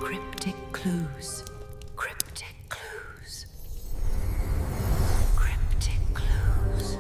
Cryptic clues. Cryptic clues. Cryptic clues.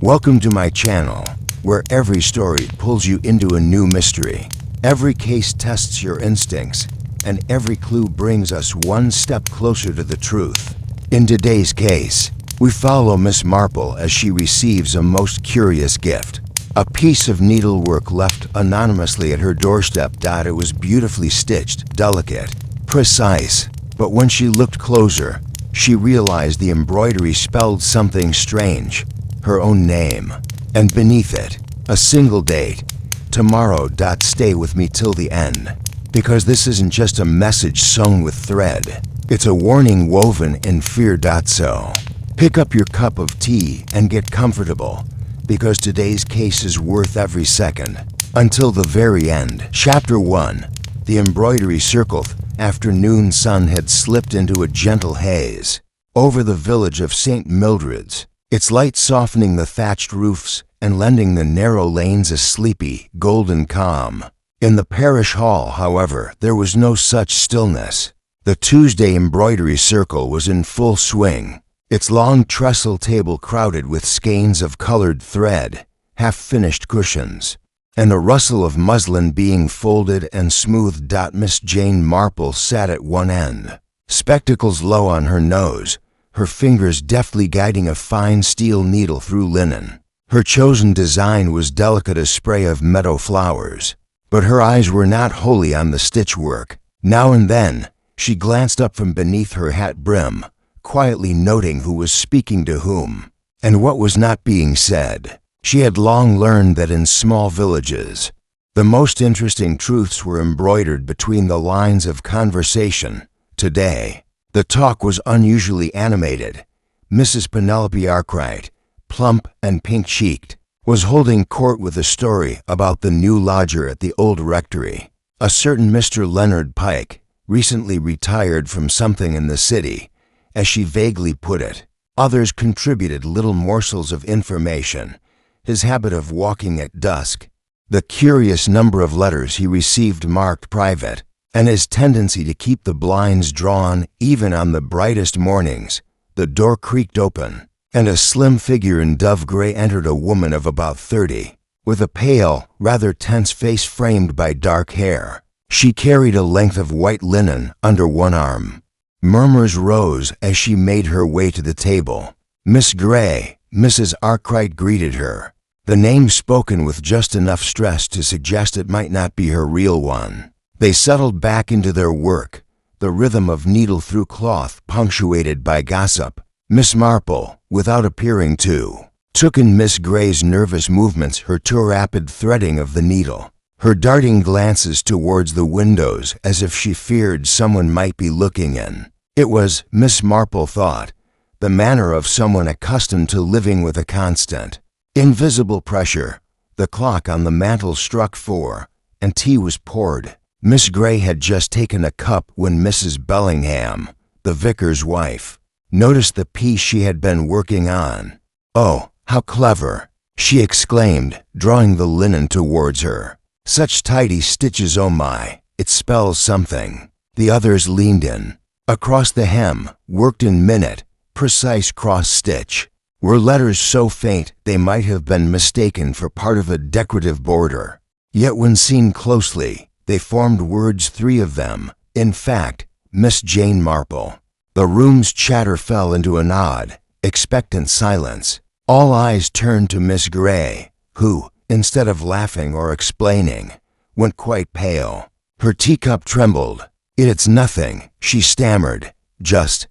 Welcome to my channel, where every story pulls you into a new mystery. Every case tests your instincts, and every clue brings us one step closer to the truth. In today's case, we follow Miss Marple as she receives a most curious gift. A piece of needlework left anonymously at her doorstep. It was beautifully stitched, delicate, precise, but when she looked closer, she realized the embroidery spelled something strange, her own name, and beneath it, a single date, tomorrow. Stay with me till the end, because this isn't just a message sewn with thread, it's a warning woven in fear. So, pick up your cup of tea and get comfortable, because today's case is worth every second, until the very end. Chapter 1. The embroidery circled. Afternoon sun had slipped into a gentle haze over the village of St. Mildred's, its light softening the thatched roofs and lending the narrow lanes a sleepy, golden calm. In the parish hall, however, there was no such stillness. The Tuesday embroidery circle was in full swing, its long trestle table crowded with skeins of colored thread, half-finished cushions, and a rustle of muslin being folded and smoothed. Miss Jane Marple sat at one end, spectacles low on her nose, her fingers deftly guiding a fine steel needle through linen. Her chosen design was delicate as spray of meadow flowers, but her eyes were not wholly on the stitchwork. Now and then, she glanced up from beneath her hat brim, quietly noting who was speaking to whom, and what was not being said. She had long learned that in small villages, the most interesting truths were embroidered between the lines of conversation. Today, the talk was unusually animated. Mrs. Penelope Arkwright, plump and pink-cheeked, was holding court with a story about the new lodger at the old rectory, a certain Mr. Leonard Pike, recently retired from something in the city, as she vaguely put it. Others contributed little morsels of information: his habit of walking at dusk, the curious number of letters he received marked private, and his tendency to keep the blinds drawn even on the brightest mornings. The door creaked open, and a slim figure in dove gray entered. A woman of about 30, with a pale, rather tense face framed by dark hair. She carried a length of white linen under one arm. Murmurs rose as she made her way to the table. Miss Gray, Mrs. Arkwright greeted her, the name spoken with just enough stress to suggest it might not be her real one. They settled back into their work, the rhythm of needle through cloth punctuated by gossip. Miss Marple, without appearing to, took in Miss Gray's nervous movements, her too rapid threading of the needle, her darting glances towards the windows as if she feared someone might be looking in. It was, Miss Marple thought, the manner of someone accustomed to living with a constant, invisible pressure. The clock on the mantel struck 4, and tea was poured. Miss Gray had just taken a cup when Mrs. Bellingham, the vicar's wife, noticed the piece she had been working on. "Oh, how clever!" she exclaimed, drawing the linen towards her. "Such tidy stitches, oh my, it spells something." The others leaned in. Across the hem, worked in minute, precise cross-stitch, were letters so faint they might have been mistaken for part of a decorative border. Yet when seen closely, they formed words, 3 of them, in fact. Miss Jane Marple. The room's chatter fell into an odd, expectant silence. All eyes turned to Miss Gray, who, instead of laughing or explaining, went quite pale. Her teacup trembled. "It's nothing," she stammered. Just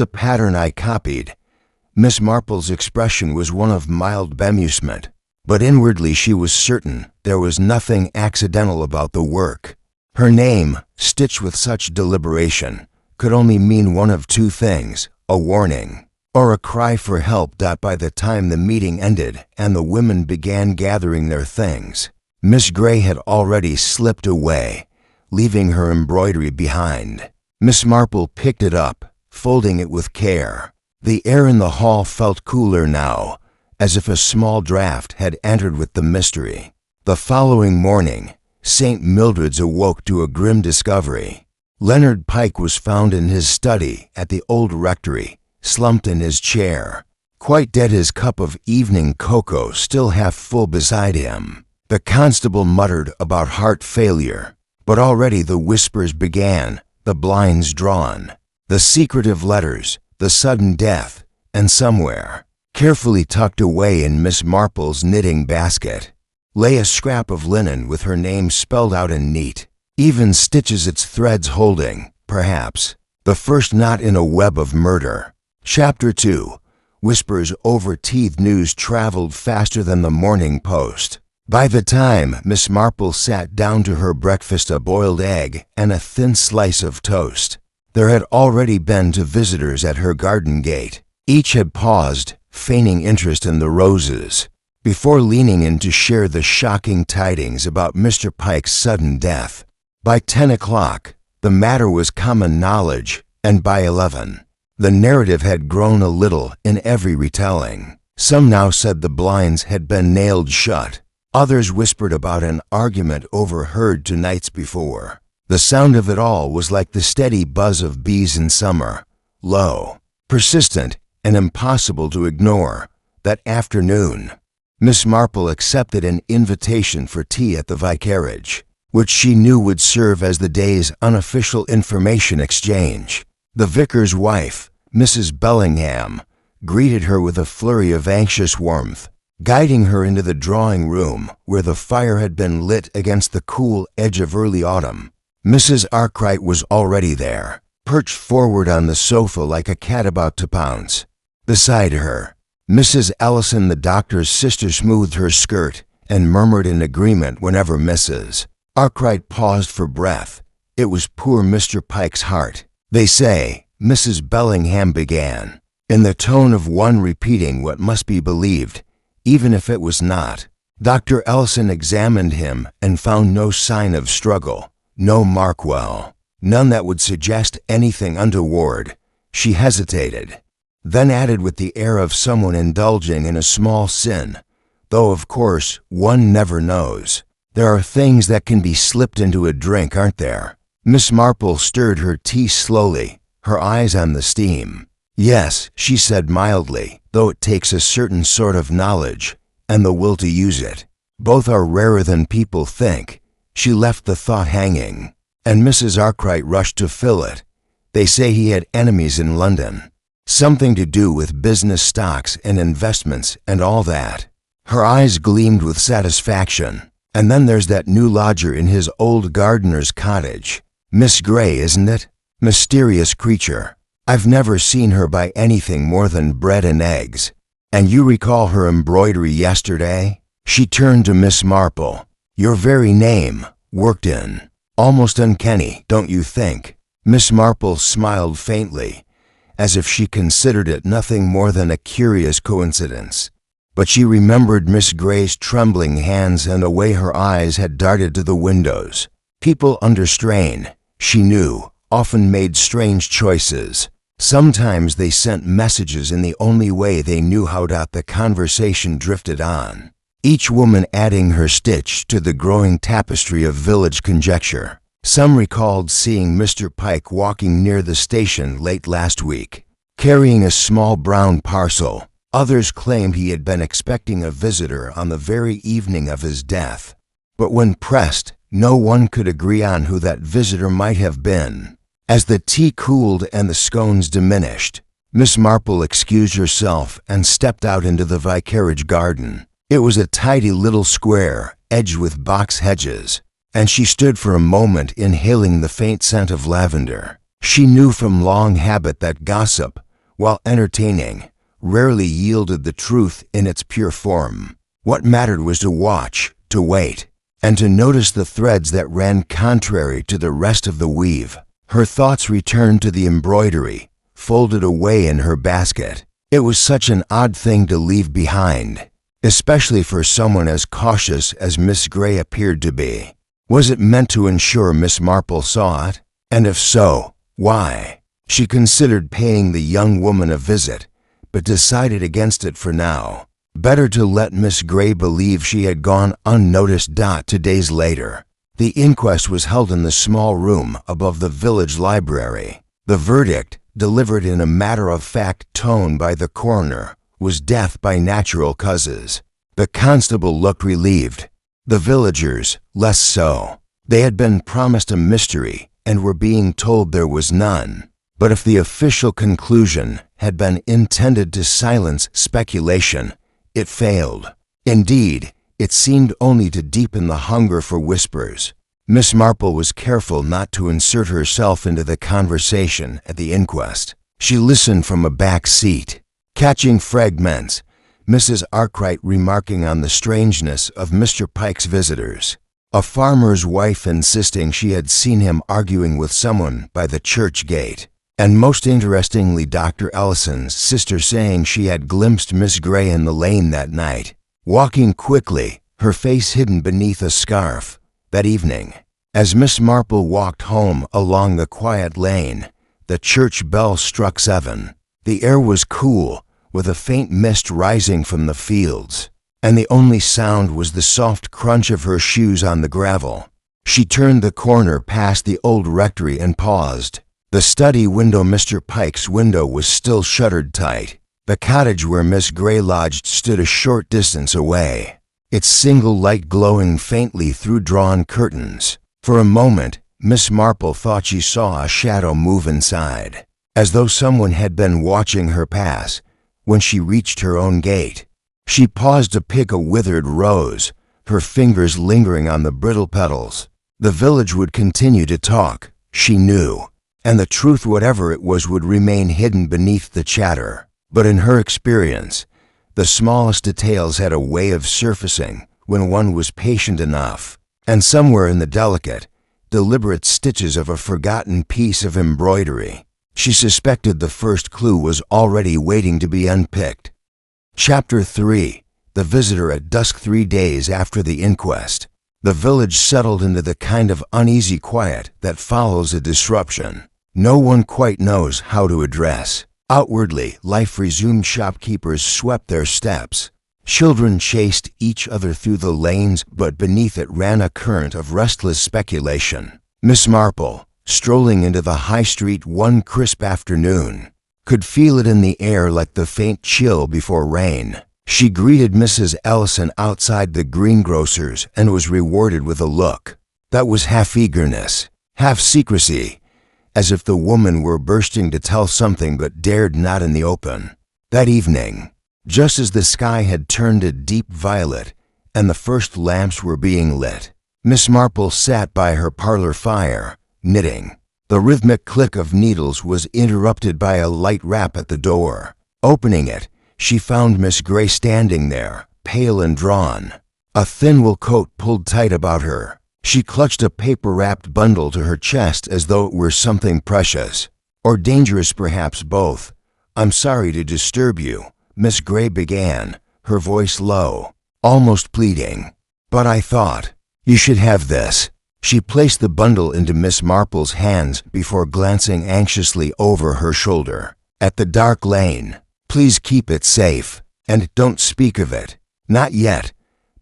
a pattern I copied." Miss Marple's expression was one of mild bemusement, but inwardly she was certain there was nothing accidental about the work. Her name, stitched with such deliberation, could only mean one of 2 things: a warning, or a cry for help. By the time the meeting ended and the women began gathering their things, Miss Gray had already slipped away, leaving her embroidery behind. Miss Marple picked it up, folding it with care. The air in the hall felt cooler now, as if a small draft had entered with the mystery. The following morning, St. Mildred's awoke to a grim discovery. Leonard Pike was found in his study at the old rectory, slumped in his chair, quite dead, his cup of evening cocoa still half full beside him. The constable muttered about heart failure, but already the whispers began, the blinds drawn, the secretive letters, the sudden death, and somewhere, carefully tucked away in Miss Marple's knitting basket, lay a scrap of linen with her name spelled out in neat, even stitches, its threads holding, perhaps, the first knot in a web of murder. Chapter 2. Whispers over teeth. News traveled faster than the Morning Post. By the time Miss Marple sat down to her breakfast, a boiled egg and a thin slice of toast, there had already been two visitors at her garden gate. Each had paused, feigning interest in the roses, before leaning in to share the shocking tidings about Mr. Pike's sudden death. By 10 o'clock, the matter was common knowledge, and by 11, the narrative had grown a little in every retelling. Some now said the blinds had been nailed shut. Others whispered about an argument overheard 2 nights before. The sound of it all was like the steady buzz of bees in summer, low, persistent, and impossible to ignore. That afternoon, Miss Marple accepted an invitation for tea at the vicarage, which she knew would serve as the day's unofficial information exchange. The vicar's wife, Mrs. Bellingham, greeted her with a flurry of anxious warmth, guiding her into the drawing room where the fire had been lit against the cool edge of early autumn. Mrs. Arkwright was already there, perched forward on the sofa like a cat about to pounce. Beside her, Mrs. Ellison, the doctor's sister, smoothed her skirt and murmured in agreement whenever Mrs. Arkwright paused for breath. It was poor Mr. Pike's heart. "They say," Mrs. Bellingham began, in the tone of one repeating what must be believed, even if it was not. Dr. Ellison examined him and found no sign of struggle, no Markwell, none that would suggest anything untoward. She hesitated, then added with the air of someone indulging in a small sin, "Though of course one never knows. There are things that can be slipped into a drink, aren't there?" Miss Marple stirred her tea slowly, her eyes on the steam. "Yes," she said mildly, "though it takes a certain sort of knowledge and the will to use it. Both are rarer than people think." She left the thought hanging, and Mrs. Arkwright rushed to fill it. "They say he had enemies in London. Something to do with business, stocks and investments and all that." Her eyes gleamed with satisfaction. "And then there's that new lodger in his old gardener's cottage. Miss Gray, isn't it? Mysterious creature. I've never seen her by anything more than bread and eggs. And you recall her embroidery yesterday?" She turned to Miss Marple. "Your very name, worked in. Almost uncanny, don't you think?" Miss Marple smiled faintly, as if she considered it nothing more than a curious coincidence. But she remembered Miss Gray's trembling hands and the way her eyes had darted to the windows. People under strain, she knew, often made strange choices. Sometimes they sent messages in the only way they knew how. The conversation drifted on, each woman adding her stitch to the growing tapestry of village conjecture. Some recalled seeing Mr. Pike walking near the station late last week, carrying a small brown parcel. Others claimed he had been expecting a visitor on the very evening of his death. But when pressed, no one could agree on who that visitor might have been. As the tea cooled and the scones diminished, Miss Marple excused herself and stepped out into the vicarage garden. It was a tidy little square, edged with box hedges, and she stood for a moment inhaling the faint scent of lavender. She knew from long habit that gossip, while entertaining, rarely yielded the truth in its pure form. What mattered was to watch, to wait, and to notice the threads that ran contrary to the rest of the weave. Her thoughts returned to the embroidery, folded away in her basket. It was such an odd thing to leave behind, especially for someone as cautious as Miss Gray appeared to be. Was it meant to ensure Miss Marple saw it? And if so, why? She considered paying the young woman a visit, but decided against it for now. Better to let Miss Gray believe she had gone unnoticed. 2 days later, The inquest was held in the small room above the village library. The verdict, delivered in a matter-of-fact tone by the coroner, was death by natural causes. The constable looked relieved. The villagers, less so. They had been promised a mystery and were being told there was none. But if the official conclusion had been intended to silence speculation, it failed. Indeed, it seemed only to deepen the hunger for whispers. Miss Marple was careful not to insert herself into the conversation at the inquest. She listened from a back seat, catching fragments, Mrs. Arkwright remarking on the strangeness of Mr. Pike's visitors, a farmer's wife insisting she had seen him arguing with someone by the church gate, and most interestingly Dr. Ellison's sister saying she had glimpsed Miss Gray in the lane that night, walking quickly, her face hidden beneath a scarf. That evening, as Miss Marple walked home along the quiet lane, the church bell struck 7. The air was cool, with a faint mist rising from the fields, and the only sound was the soft crunch of her shoes on the gravel. She turned the corner past the old rectory and paused. The study window, Mr. Pike's window, was still shuttered tight. The cottage where Miss Gray lodged stood a short distance away, its single light glowing faintly through drawn curtains. For a moment, Miss Marple thought she saw a shadow move inside, as though someone had been watching her pass. When she reached her own gate, she paused to pick a withered rose, her fingers lingering on the brittle petals. The village would continue to talk, she knew, and the truth, whatever it was, would remain hidden beneath the chatter. But in her experience, the smallest details had a way of surfacing when one was patient enough, and somewhere in the delicate, deliberate stitches of a forgotten piece of embroidery, she suspected the first clue was already waiting to be unpicked. Chapter 3. The visitor at dusk. 3 days after the inquest, the village settled into the kind of uneasy quiet that follows a disruption. No one quite knows how to address. Outwardly, life resumed. Shopkeepers swept their steps. Children chased each other through the lanes, but beneath it ran a current of restless speculation. Miss Marple, strolling into the high street one crisp afternoon, could feel it in the air like the faint chill before rain. She greeted Mrs. Ellison outside the greengrocer's and was rewarded with a look that was half eagerness, half secrecy, as if the woman were bursting to tell something but dared not in the open. That evening, just as the sky had turned a deep violet and the first lamps were being lit, Miss Marple sat by her parlor fire, knitting. The rhythmic click of needles was interrupted by a light rap at the door. Opening it, she found Miss Gray standing there, pale and drawn, a thin wool coat pulled tight about her. She clutched a paper-wrapped bundle to her chest as though it were something precious, or dangerous, perhaps both. "I'm sorry to disturb you," Miss Gray began, her voice low, almost pleading. "But I thought you should have this." She placed the bundle into Miss Marple's hands before glancing anxiously over her shoulder at the dark lane. "Please keep it safe, and don't speak of it. Not yet."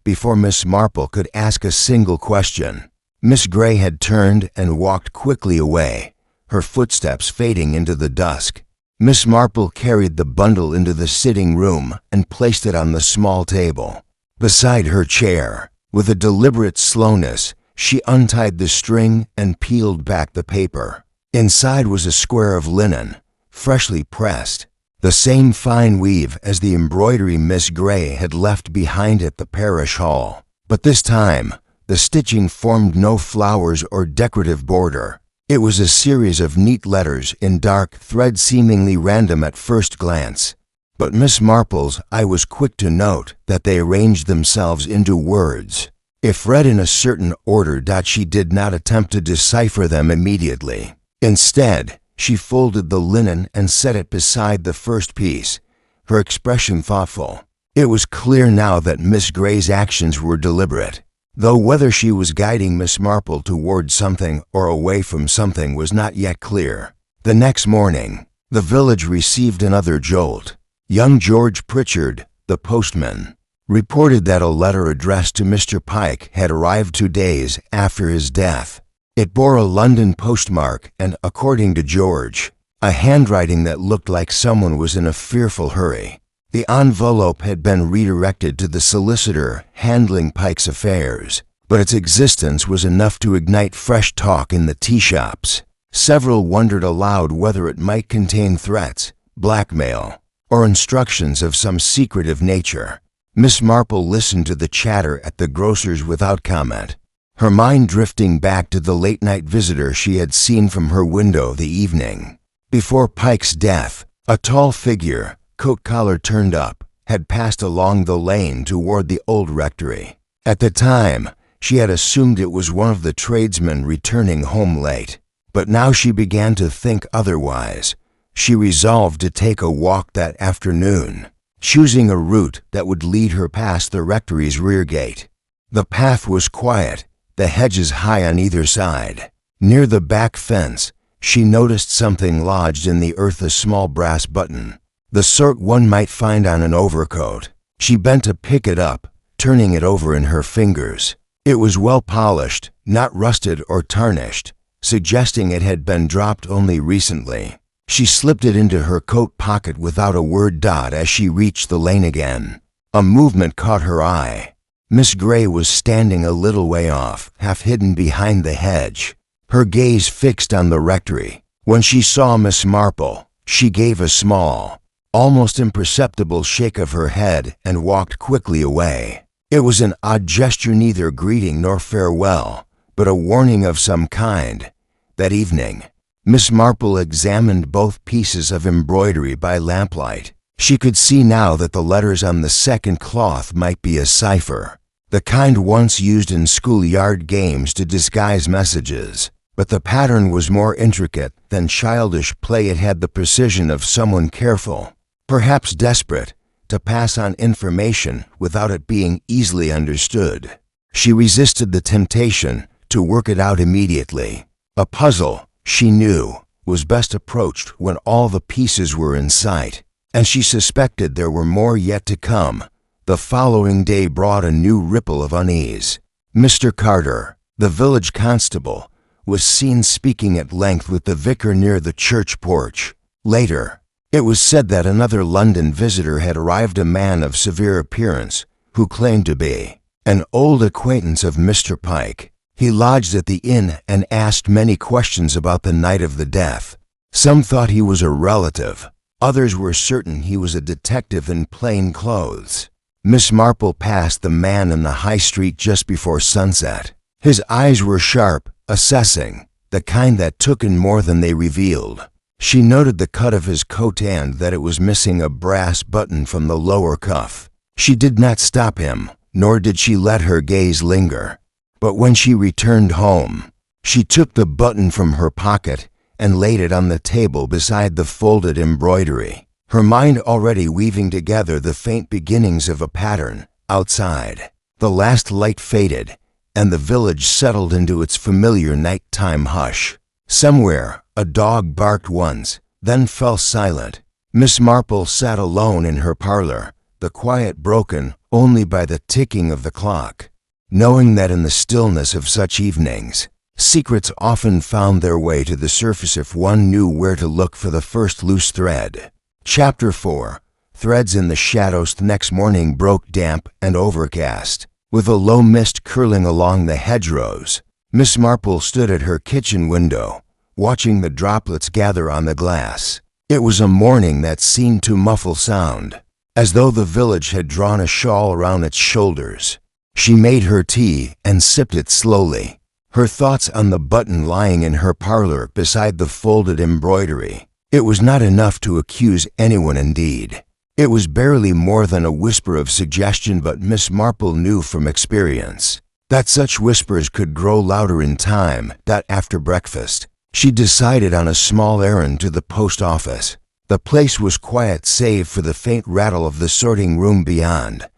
Before Miss Marple could ask a single question, Miss Gray had turned and walked quickly away, her footsteps fading into the dusk. Miss Marple carried the bundle into the sitting room and placed it on the small table beside her chair. With a deliberate slowness, she untied the string and peeled back the paper. Inside was a square of linen, freshly pressed, the same fine weave as the embroidery Miss Gray had left behind at the parish hall. But this time, the stitching formed no flowers or decorative border. It was a series of neat letters in dark thread, seemingly random at first glance. But Miss Marple's eye was quick to note that they arranged themselves into words. If read in a certain order, she did not attempt to decipher them immediately. Instead, she folded the linen and set it beside the first piece, her expression thoughtful. It was clear now that Miss Gray's actions were deliberate, though whether she was guiding Miss Marple toward something or away from something was not yet clear. The next morning, the village received another jolt. Young George Pritchard, the postman, reported that a letter addressed to Mr. Pike had arrived 2 days after his death. It bore a London postmark and, according to George, a handwriting that looked like someone was in a fearful hurry. The envelope had been redirected to the solicitor handling Pike's affairs, but its existence was enough to ignite fresh talk in the tea shops. Several wondered aloud whether it might contain threats, blackmail, or instructions of some secretive nature. Miss Marple listened to the chatter at the grocer's without comment, her mind drifting back to the late-night visitor she had seen from her window the evening before Pike's death. A tall figure, coat collar turned up, had passed along the lane toward the old rectory. At the time, she had assumed it was one of the tradesmen returning home late, but now she began to think otherwise. She resolved to take a walk that afternoon, choosing a route that would lead her past the rectory's rear gate. The path was quiet, the hedges high on either side. Near the back fence, she noticed something lodged in the earth, a small brass button, the sort one might find on an overcoat. She bent to pick it up, turning it over in her fingers. It was well polished, not rusted or tarnished, suggesting it had been dropped only recently. She slipped it into her coat pocket without a word. As she reached the lane again, a movement caught her eye. Miss Gray was standing a little way off, half hidden behind the hedge, her gaze fixed on the rectory. When she saw Miss Marple, she gave a small, almost imperceptible shake of her head and walked quickly away. It was an odd gesture, neither greeting nor farewell, but a warning of some kind. That evening, Miss Marple examined both pieces of embroidery by lamplight. She could see now that the letters on the second cloth might be a cipher, the kind once used in schoolyard games to disguise messages. But the pattern was more intricate than childish play. It had the precision of someone careful, perhaps desperate, to pass on information without it being easily understood. She resisted the temptation to work it out immediately. A puzzle, she knew, was best approached when all the pieces were in sight, and she suspected there were more yet to come. The following day brought a new ripple of unease. Mr. Carter, the village constable, was seen speaking at length with the vicar near the church porch. Later, it was said that another London visitor had arrived, a man of severe appearance, who claimed to be an old acquaintance of Mr. Pike. He lodged at the inn and asked many questions about the night of the death. Some thought he was a relative. Others were certain he was a detective in plain clothes. Miss Marple passed the man in the high street just before sunset. His eyes were sharp, assessing, the kind that took in more than they revealed. She noted the cut of his coat and that it was missing a brass button from the lower cuff. She did not stop him, nor did she let her gaze linger. But when she returned home, she took the button from her pocket and laid it on the table beside the folded embroidery, her mind already weaving together the faint beginnings of a pattern. Outside, the last light faded, and the village settled into its familiar nighttime hush. Somewhere, a dog barked once, then fell silent. Miss Marple sat alone in her parlor, the quiet broken only by the ticking of the clock, knowing that in the stillness of such evenings, secrets often found their way to the surface if one knew where to look for the first loose thread. Chapter 4. Threads in the Shadows. The next morning broke damp and overcast, with a low mist curling along the hedgerows. Miss Marple stood at her kitchen window, watching the droplets gather on the glass. It was a morning that seemed to muffle sound, as though the village had drawn a shawl around its shoulders. She made her tea and sipped it slowly, her thoughts on the button lying in her parlor beside the folded embroidery. It was not enough to accuse anyone, indeed. It was barely more than a whisper of suggestion, but Miss Marple knew from experience that such whispers could grow louder in time. After breakfast, she decided on a small errand to the post office. The place was quiet save for the faint rattle of the sorting room beyond.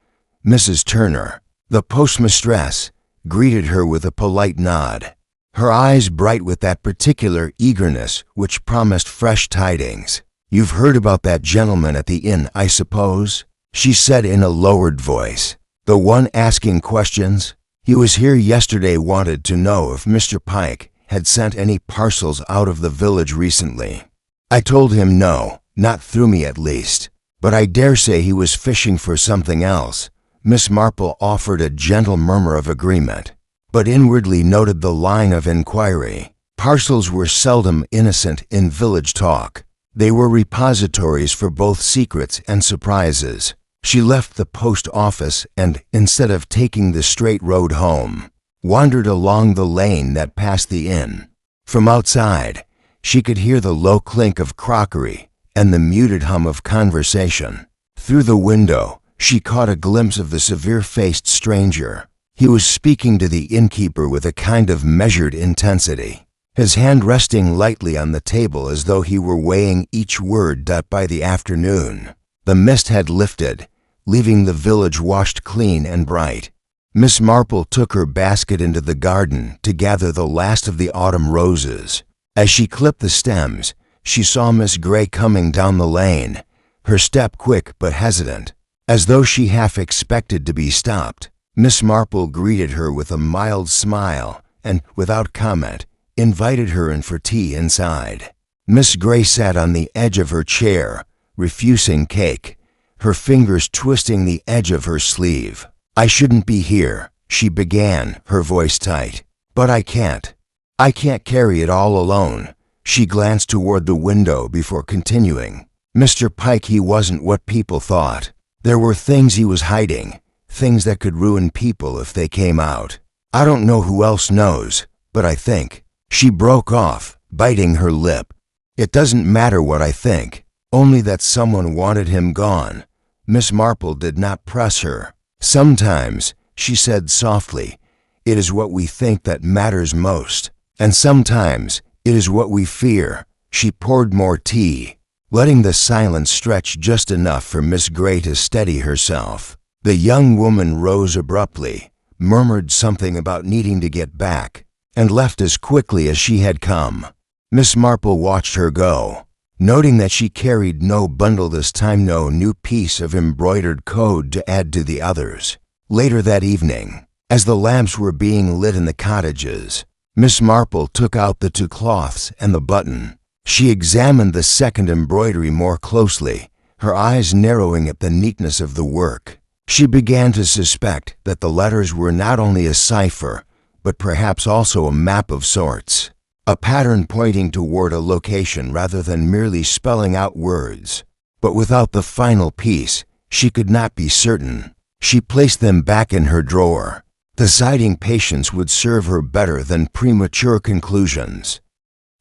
Mrs. Turner, the postmistress, greeted her with a polite nod, her eyes bright with that particular eagerness which promised fresh tidings. "You've heard about that gentleman at the inn, I suppose?" she said in a lowered voice. The one asking questions? He was here yesterday, wanted to know if Mr. Pike had sent any parcels out of the village recently. I told him no, not through me at least. But I dare say he was fishing for something else. Miss Marple offered a gentle murmur of agreement, but inwardly noted the line of inquiry. Parcels were seldom innocent in village talk. They were repositories for both secrets and surprises. She left the post office and, instead of taking the straight road home, wandered along the lane that passed the inn. From outside, she could hear the low clink of crockery and the muted hum of conversation. Through the window, she caught a glimpse of the severe-faced stranger. He was speaking to the innkeeper with a kind of measured intensity, his hand resting lightly on the table as though he were weighing each word. By the afternoon, the mist had lifted, leaving the village washed clean and bright. Miss Marple took her basket into the garden to gather the last of the autumn roses. As she clipped the stems, she saw Miss Grey coming down the lane, her step quick but hesitant, as though she half expected to be stopped. Miss Marple greeted her with a mild smile and, without comment, invited her in for tea inside. Miss Grey sat on the edge of her chair, refusing cake, her fingers twisting the edge of her sleeve. "I shouldn't be here," she began, her voice tight. "But I can't. I can't carry it all alone." She glanced toward the window before continuing. "Mr. Pike, he wasn't what people thought. There were things he was hiding, things that could ruin people if they came out. I don't know who else knows, but I think—" She broke off, biting her lip. "It doesn't matter what I think, only that someone wanted him gone." Miss Marple did not press her. "Sometimes," she said softly, "it is what we think that matters most, and sometimes it is what we fear." She poured more tea, letting the silence stretch just enough for Miss Grey to steady herself. The young woman rose abruptly, murmured something about needing to get back, and left as quickly as she had come. Miss Marple watched her go, noting that she carried no bundle this time, no new piece of embroidered code to add to the others. Later that evening, as the lamps were being lit in the cottages, Miss Marple took out the two cloths and the button. She examined the second embroidery more closely, her eyes narrowing at the neatness of the work. She began to suspect that the letters were not only a cipher, but perhaps also a map of sorts, a pattern pointing toward a location rather than merely spelling out words. But without the final piece, she could not be certain. She placed them back in her drawer, deciding patience would serve her better than premature conclusions.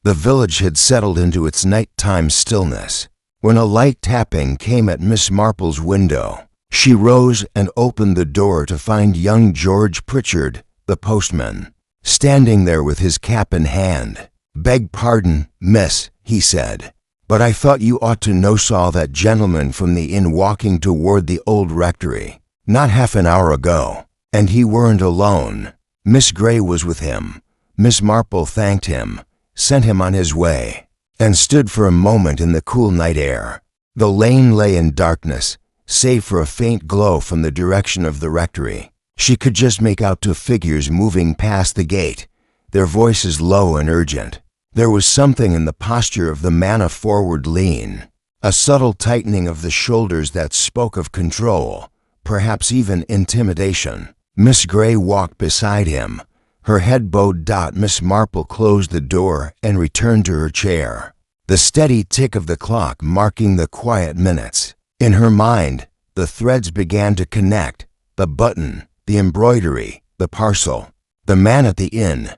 The village had settled into its nighttime stillness when a light tapping came at Miss Marple's window. She rose and opened the door to find young George Pritchard, the postman, standing there with his cap in hand. "Beg pardon, miss," he said, "but I thought you ought to know saw that gentleman from the inn walking toward the old rectory, not half an hour ago. And he weren't alone. Miss Grey was with him." Miss Marple thanked him, sent him on his way, and stood for a moment in the cool night air. The lane lay in darkness, save for a faint glow from the direction of the rectory. She could just make out two figures moving past the gate, their voices low and urgent. There was something in the posture of the man, a forward lean, a subtle tightening of the shoulders that spoke of control, perhaps even intimidation. Miss Grey walked beside him, her head bowed. Miss Marple closed the door and returned to her chair, the steady tick of the clock marking the quiet minutes. In her mind, the threads began to connect: the button, the embroidery, the parcel, the man at the inn,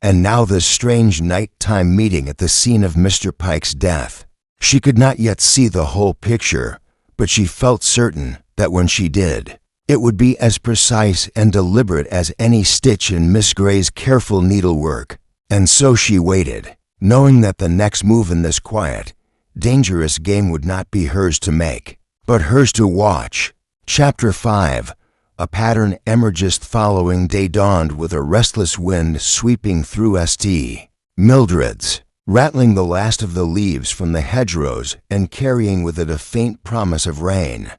and now this strange nighttime meeting at the scene of Mr. Pike's death. She could not yet see the whole picture, but she felt certain that when she did, it would be as precise and deliberate as any stitch in Miss Grey's careful needlework. And so she waited, knowing that the next move in this quiet, dangerous game would not be hers to make, but hers to watch. Chapter 5. A pattern emerged. Following day dawned with a restless wind sweeping through St. Mildred's, rattling the last of the leaves from the hedgerows and carrying with it a faint promise of rain.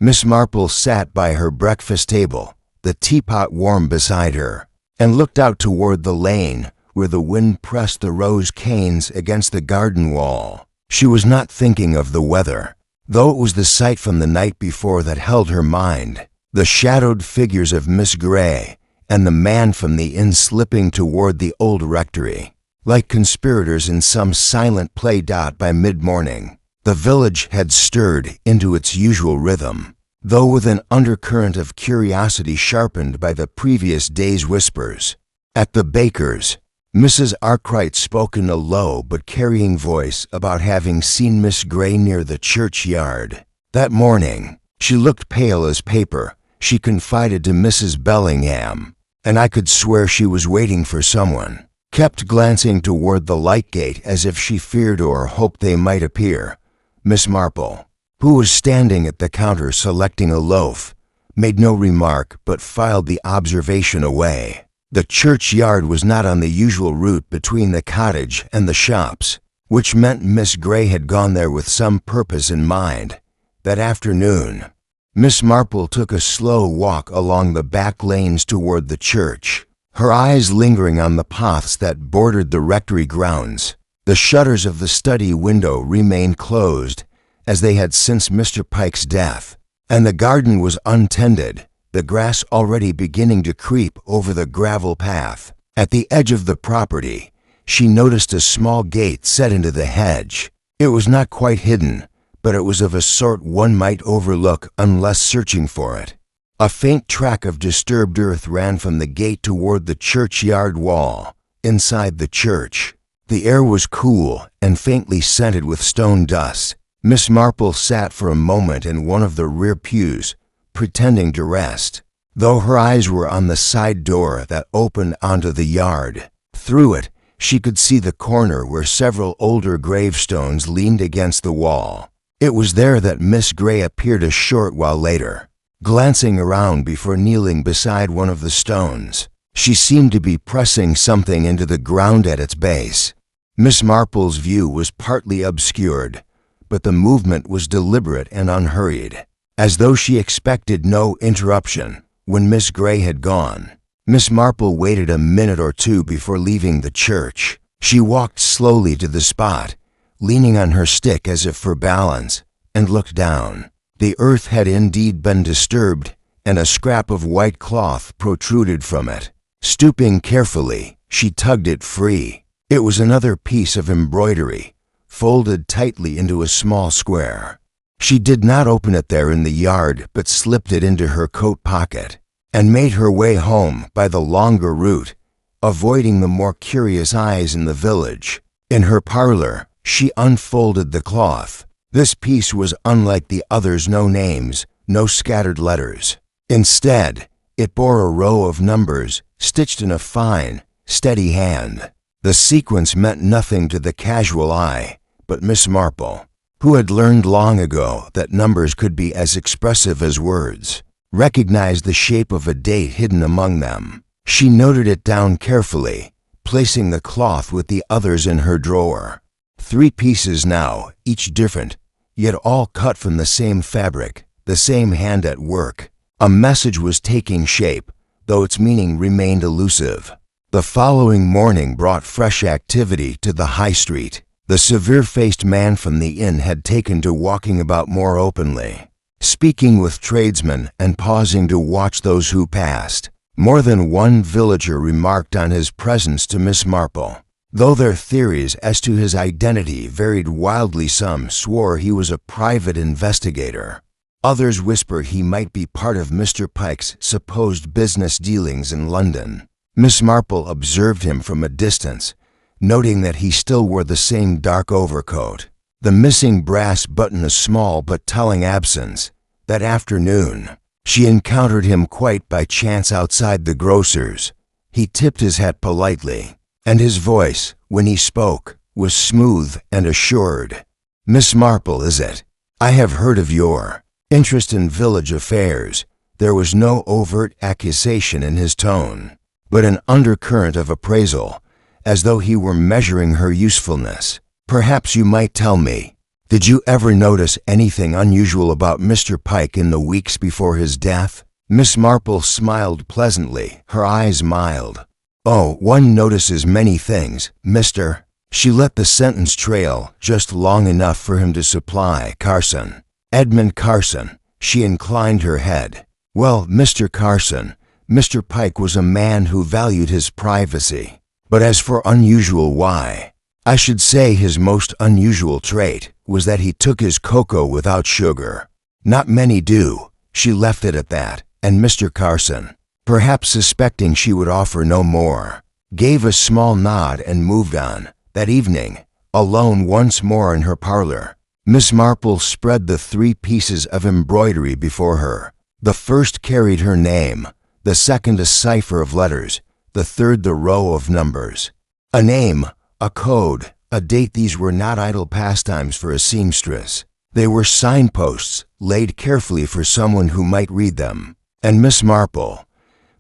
Miss Marple sat by her breakfast table, the teapot warm beside her, and looked out toward the lane where the wind pressed the rose canes against the garden wall. She was not thinking of the weather, though it was the sight from the night before that held her mind. The shadowed figures of Miss Gray and the man from the inn slipping toward the old rectory, like conspirators in some silent play. By mid-morning, the village had stirred into its usual rhythm, though with an undercurrent of curiosity sharpened by the previous day's whispers. At the baker's, Mrs. Arkwright spoke in a low but carrying voice about having seen Miss Gray near the churchyard. That morning, she looked pale as paper. She confided to Mrs. Bellingham, and I could swear she was waiting for someone. Kept glancing toward the light gate as if she feared or hoped they might appear. Miss Marple, who was standing at the counter selecting a loaf, made no remark but filed the observation away. The churchyard was not on the usual route between the cottage and the shops, which meant Miss Gray had gone there with some purpose in mind. That afternoon, Miss Marple took a slow walk along the back lanes toward the church, her eyes lingering on the paths that bordered the rectory grounds. The shutters of the study window remained closed, as they had since Mr. Pike's death, and the garden was untended, the grass already beginning to creep over the gravel path. At the edge of the property, she noticed a small gate set into the hedge. It was not quite hidden, but it was of a sort one might overlook unless searching for it. A faint track of disturbed earth ran from the gate toward the churchyard wall, inside the church. The air was cool and faintly scented with stone dust. Miss Marple sat for a moment in one of the rear pews, pretending to rest, though her eyes were on the side door that opened onto the yard. Through it, she could see the corner where several older gravestones leaned against the wall. It was there that Miss Gray appeared a short while later, glancing around before kneeling beside one of the stones. She seemed to be pressing something into the ground at its base. Miss Marple's view was partly obscured, but the movement was deliberate and unhurried, as though she expected no interruption. When Miss Gray had gone, Miss Marple waited a minute or two before leaving the church. She walked slowly to the spot, leaning on her stick as if for balance, and looked down. The earth had indeed been disturbed, and a scrap of white cloth protruded from it. Stooping carefully, she tugged it free. It was another piece of embroidery, folded tightly into a small square. She did not open it there in the yard, but slipped it into her coat pocket, and made her way home by the longer route, avoiding the more curious eyes in the village. In her parlor, she unfolded the cloth. This piece was unlike the others: no names, no scattered letters. Instead, it bore a row of numbers stitched in a fine, steady hand. The sequence meant nothing to the casual eye, but Miss Marple, who had learned long ago that numbers could be as expressive as words, recognized the shape of a date hidden among them. She noted it down carefully, placing the cloth with the others in her drawer. 3 pieces now, each different, yet all cut from the same fabric, the same hand at work. A message was taking shape, though its meaning remained elusive. The following morning brought fresh activity to the high street. The severe-faced man from the inn had taken to walking about more openly, speaking with tradesmen and pausing to watch those who passed. More than one villager remarked on his presence to Miss Marple. Though their theories as to his identity varied wildly, some swore he was a private investigator. Others whispered he might be part of Mr. Pike's supposed business dealings in London. Miss Marple observed him from a distance, noting that he still wore the same dark overcoat. The missing brass button a small but telling absence. That afternoon, she encountered him quite by chance outside the grocer's. He tipped his hat politely, and his voice, when he spoke, was smooth and assured. "Miss Marple, is it? I have heard of your interest in village affairs." There was no overt accusation in his tone, but an undercurrent of appraisal, as though he were measuring her usefulness. "Perhaps you might tell me," "Did you ever notice anything unusual about Mr. Pike in the weeks before his death?" Miss Marple smiled pleasantly, her eyes mild. "Oh, one notices many things, Mr." She let the sentence trail just long enough for him to supply Carson. "Edmund Carson." She inclined her head. "Well, Mr. Carson, Mr. Pike was a man who valued his privacy. But as for unusual, why? I should say his most unusual trait was that he took his cocoa without sugar. Not many do." She left it at that, and Mr. Carson, perhaps suspecting she would offer no more, gave a small nod and moved on. That evening, alone once more in her parlor, Miss Marple spread the 3 pieces of embroidery before her. The first carried her name, the second a cipher of letters, the third the row of numbers. A name, a code, a date. These were not idle pastimes for a seamstress. They were signposts laid carefully for someone who might read them. And Miss Marple,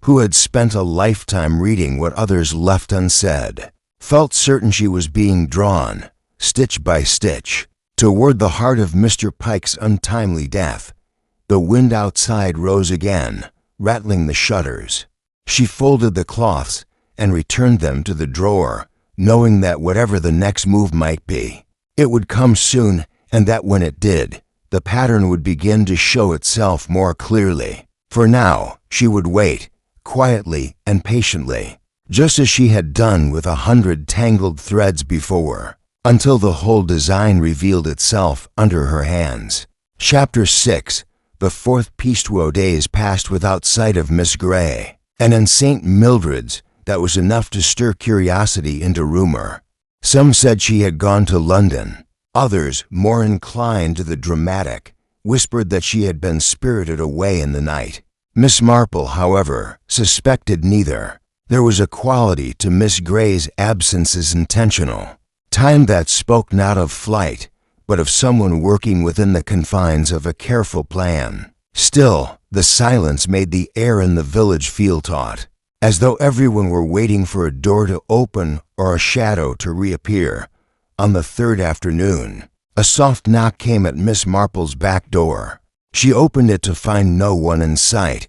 who had spent a lifetime reading what others left unsaid, felt certain she was being drawn, stitch by stitch, toward the heart of Mr. Pike's untimely death. The wind outside rose again, rattling the shutters. She folded the cloths and returned them to the drawer, knowing that whatever the next move might be, it would come soon, and that when it did, the pattern would begin to show itself more clearly. For now, she would wait, quietly and patiently, just as she had done with 100 tangled threads before, until the whole design revealed itself under her hands. Chapter 6. The 4th Pistuo days passed without sight of Miss Gray, and in St. Mildred's that was enough to stir curiosity into rumor. Some said she had gone to London. Others, more inclined to the dramatic, whispered that she had been spirited away in the night. Miss Marple, however, suspected neither. There was a quality to Miss Gray's absences intentional, time that spoke not of flight, but of someone working within the confines of a careful plan. Still, the silence made the air in the village feel taut, as though everyone were waiting for a door to open or a shadow to reappear. On the 3rd afternoon, a soft knock came at Miss Marple's back door. She opened it to find no one in sight,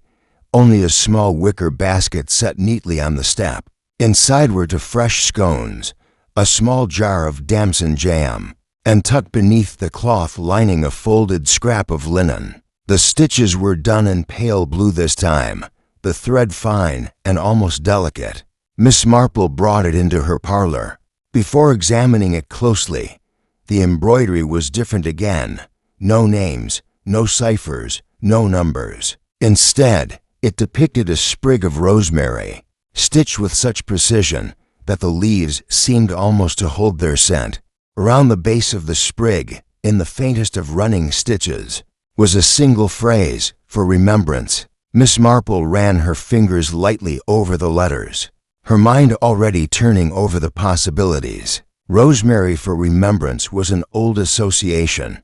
only a small wicker basket set neatly on the step. Inside were 2 fresh scones, a small jar of damson jam, and tucked beneath the cloth lining a folded scrap of linen. The stitches were done in pale blue this time, the thread fine and almost delicate. Miss Marple brought it into her parlor. Before examining it closely, the embroidery was different again. No names, no ciphers, no numbers. Instead, it depicted a sprig of rosemary, stitched with such precision that the leaves seemed almost to hold their scent. Around the base of the sprig, in the faintest of running stitches, was a single phrase, "For remembrance." Miss Marple ran her fingers lightly over the letters, her mind already turning over the possibilities. Rosemary for remembrance was an old association,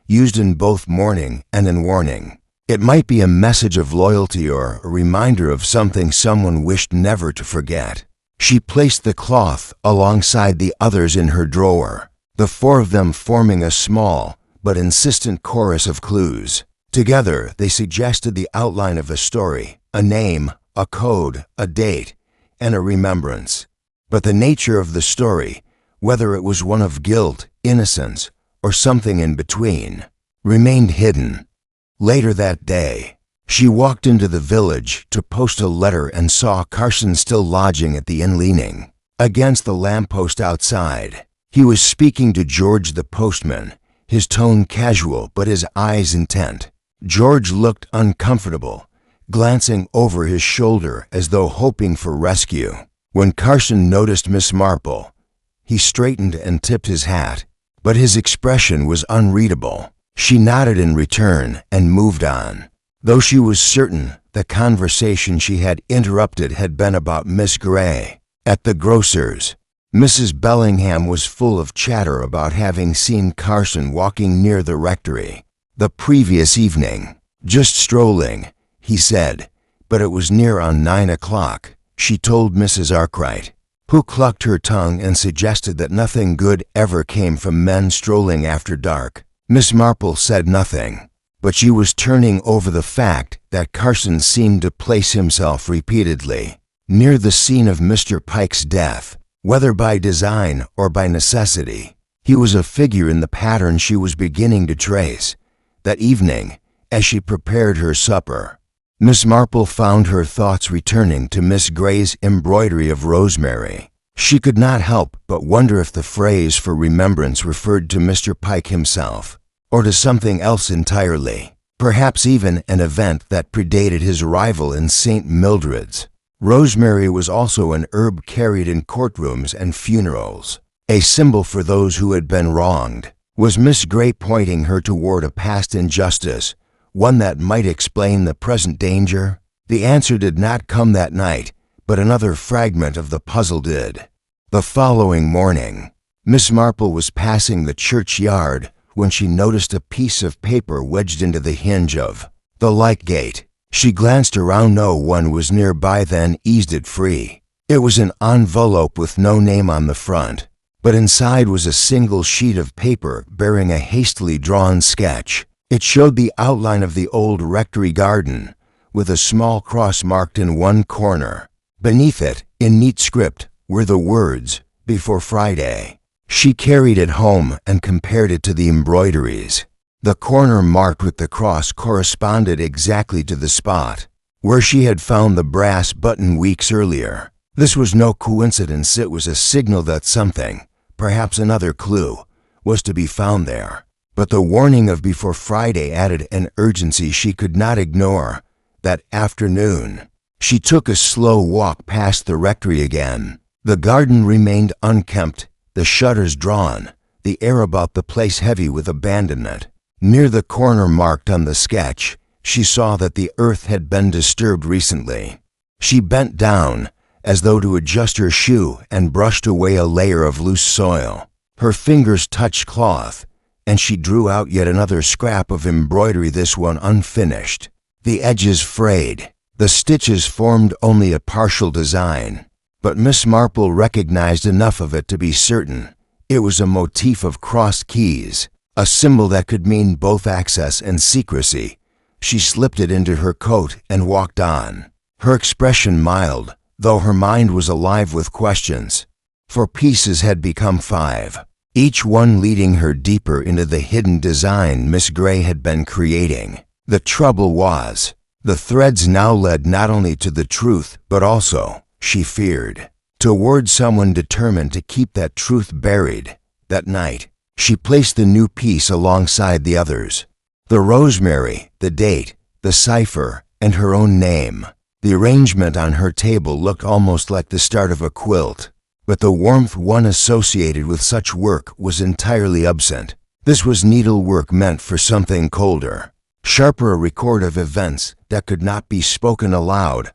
used in both mourning and in warning. It might be a message of loyalty or a reminder of something someone wished never to forget. She placed the cloth alongside the others in her drawer, the 4 of them forming a small but insistent chorus of clues. Together, they suggested the outline of a story, a name, a code, a date, and a remembrance. But the nature of the story, whether it was one of guilt, innocence, or something in between, remained hidden. Later that day, she walked into the village to post a letter and saw Carson still lodging at the inn, leaning against the lamppost outside. He was speaking to George the postman, his tone casual but his eyes intent. George looked uncomfortable, glancing over his shoulder as though hoping for rescue. When Carson noticed Miss Marple, he straightened and tipped his hat, but his expression was unreadable. She nodded in return and moved on, though she was certain the conversation she had interrupted had been about Miss Gray. At the grocer's, Mrs. Bellingham was full of chatter about having seen Carson walking near the rectory the previous evening. "Just strolling," he said, but it was near on 9 o'clock, she told Mrs. Arkwright, who clucked her tongue and suggested that nothing good ever came from men strolling after dark. Miss Marple said nothing, but she was turning over the fact that Carson seemed to place himself repeatedly near the scene of Mr. Pike's death, whether by design or by necessity. He was a figure in the pattern she was beginning to trace. That evening, as she prepared her supper, Miss Marple found her thoughts returning to Miss Gray's embroidery of rosemary. She could not help but wonder if the phrase for remembrance referred to Mr. Pike himself, or to something else entirely, perhaps even an event that predated his arrival in St. Mildred's. Rosemary was also an herb carried in courtrooms and funerals, a symbol for those who had been wronged. Was Miss Gray pointing her toward a past injustice, one that might explain the present danger? The answer did not come that night, but another fragment of the puzzle did. The following morning, Miss Marple was passing the churchyard when she noticed a piece of paper wedged into the hinge of the light gate. She glanced around. No one was nearby, then eased it free. It was an envelope with no name on the front, but inside was a single sheet of paper bearing a hastily drawn sketch. It showed the outline of the old rectory garden, with a small cross marked in one corner. Beneath it, in neat script, were the words, "Before Friday." She carried it home and compared it to the embroideries. The corner marked with the cross corresponded exactly to the spot where she had found the brass button weeks earlier. This was no coincidence. It was a signal that something, perhaps another clue, was to be found there. But the warning of before Friday added an urgency she could not ignore. That afternoon, she took a slow walk past the rectory again. The garden remained unkempt, the shutters drawn, the air about the place heavy with abandonment. Near the corner marked on the sketch, she saw that the earth had been disturbed recently. She bent down, as though to adjust her shoe, and brushed away a layer of loose soil. Her fingers touched cloth, and she drew out yet another scrap of embroidery, this one unfinished. The edges frayed. The stitches formed only a partial design, but Miss Marple recognized enough of it to be certain. It was a motif of crossed keys, a symbol that could mean both access and secrecy. She slipped it into her coat and walked on, her expression mild, though her mind was alive with questions. 4 pieces had become 5, each one leading her deeper into the hidden design Miss Gray had been creating. The trouble was, the threads now led not only to the truth, but also, she feared, toward someone determined to keep that truth buried. That night, she placed the new piece alongside the others. The rosemary, the date, the cipher, and her own name. The arrangement on her table looked almost like the start of a quilt, but the warmth one associated with such work was entirely absent. This was needlework meant for something colder, sharper, a record of events that could not be spoken aloud.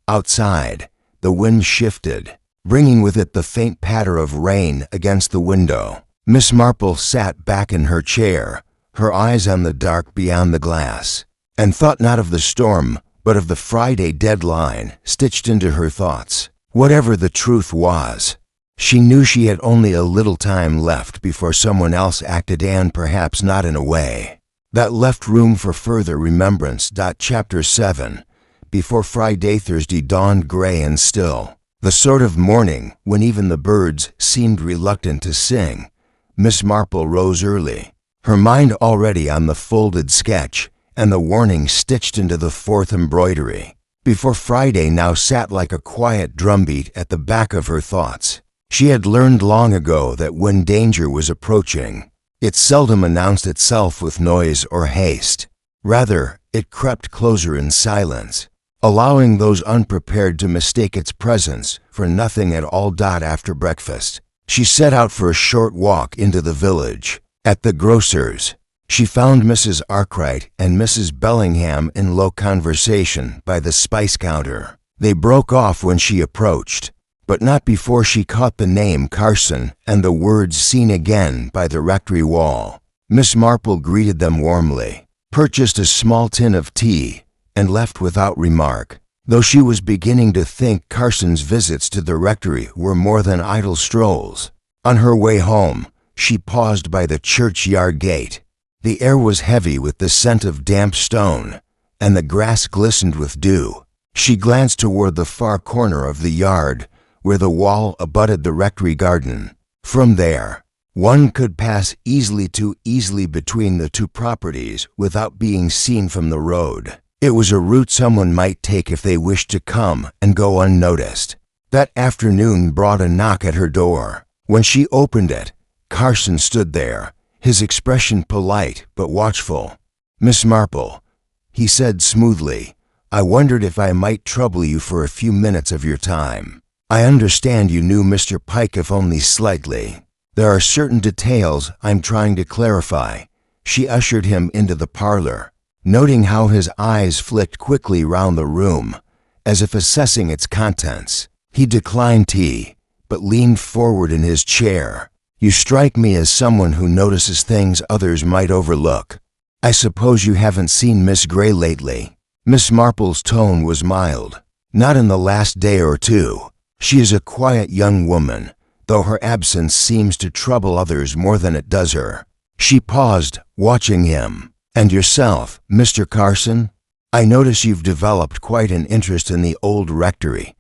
Outside, the wind shifted, bringing with it the faint patter of rain against the window. Miss Marple sat back in her chair, her eyes on the dark beyond the glass, and thought not of the storm, but of the Friday deadline stitched into her thoughts. Whatever the truth was, she knew she had only a little time left before someone else acted, and perhaps not in a way that left room for further remembrance. Chapter 7. Before Friday. Thursday dawned gray and still, the sort of morning when even the birds seemed reluctant to sing. Miss Marple rose early, her mind already on the folded sketch and the warning stitched into the 4th embroidery. Before Friday now sat like a quiet drumbeat at the back of her thoughts. She had learned long ago that when danger was approaching, it seldom announced itself with noise or haste. Rather, it crept closer in silence, allowing those unprepared to mistake its presence for nothing at all. After breakfast, she set out for a short walk into the village. At the grocer's, she found Mrs. Arkwright and Mrs. Bellingham in low conversation by the spice counter. They broke off when she approached, but not before she caught the name Carson and the words "seen again" by the rectory wall. Miss Marple greeted them warmly, purchased a small tin of tea, and left without remark, though she was beginning to think Carson's visits to the rectory were more than idle strolls. On her way home, she paused by the churchyard gate. The air was heavy with the scent of damp stone, and the grass glistened with dew. She glanced toward the far corner of the yard, where the wall abutted the rectory garden. From there, one could pass too easily between the two properties without being seen from the road. It was a route someone might take if they wished to come and go unnoticed. That afternoon brought a knock at her door. When she opened it, Carson stood there, his expression polite but watchful. "Miss Marple," he said smoothly, "I wondered if I might trouble you for a few minutes of your time. I understand you knew Mr. Pike, if only slightly. There are certain details I'm trying to clarify." She ushered him into the parlor, noting how his eyes flicked quickly round the room, as if assessing its contents. He declined tea, but leaned forward in his chair. "You strike me as someone who notices things others might overlook. I suppose you haven't seen Miss Gray lately?" Miss Marple's tone was mild. "Not in the last day or two. She is a quiet young woman, though her absence seems to trouble others more than it does her." She paused, watching him. "And yourself, Mr. Carson? I notice you've developed quite an interest in the old rectory."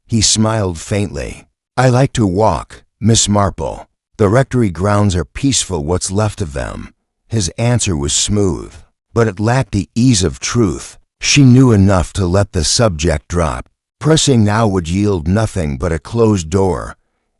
He smiled faintly. "I like to walk, Miss Marple. The rectory grounds are peaceful, what's left of them." His answer was smooth, but it lacked the ease of truth. She knew enough to let the subject drop. Pressing now would yield nothing but a closed door.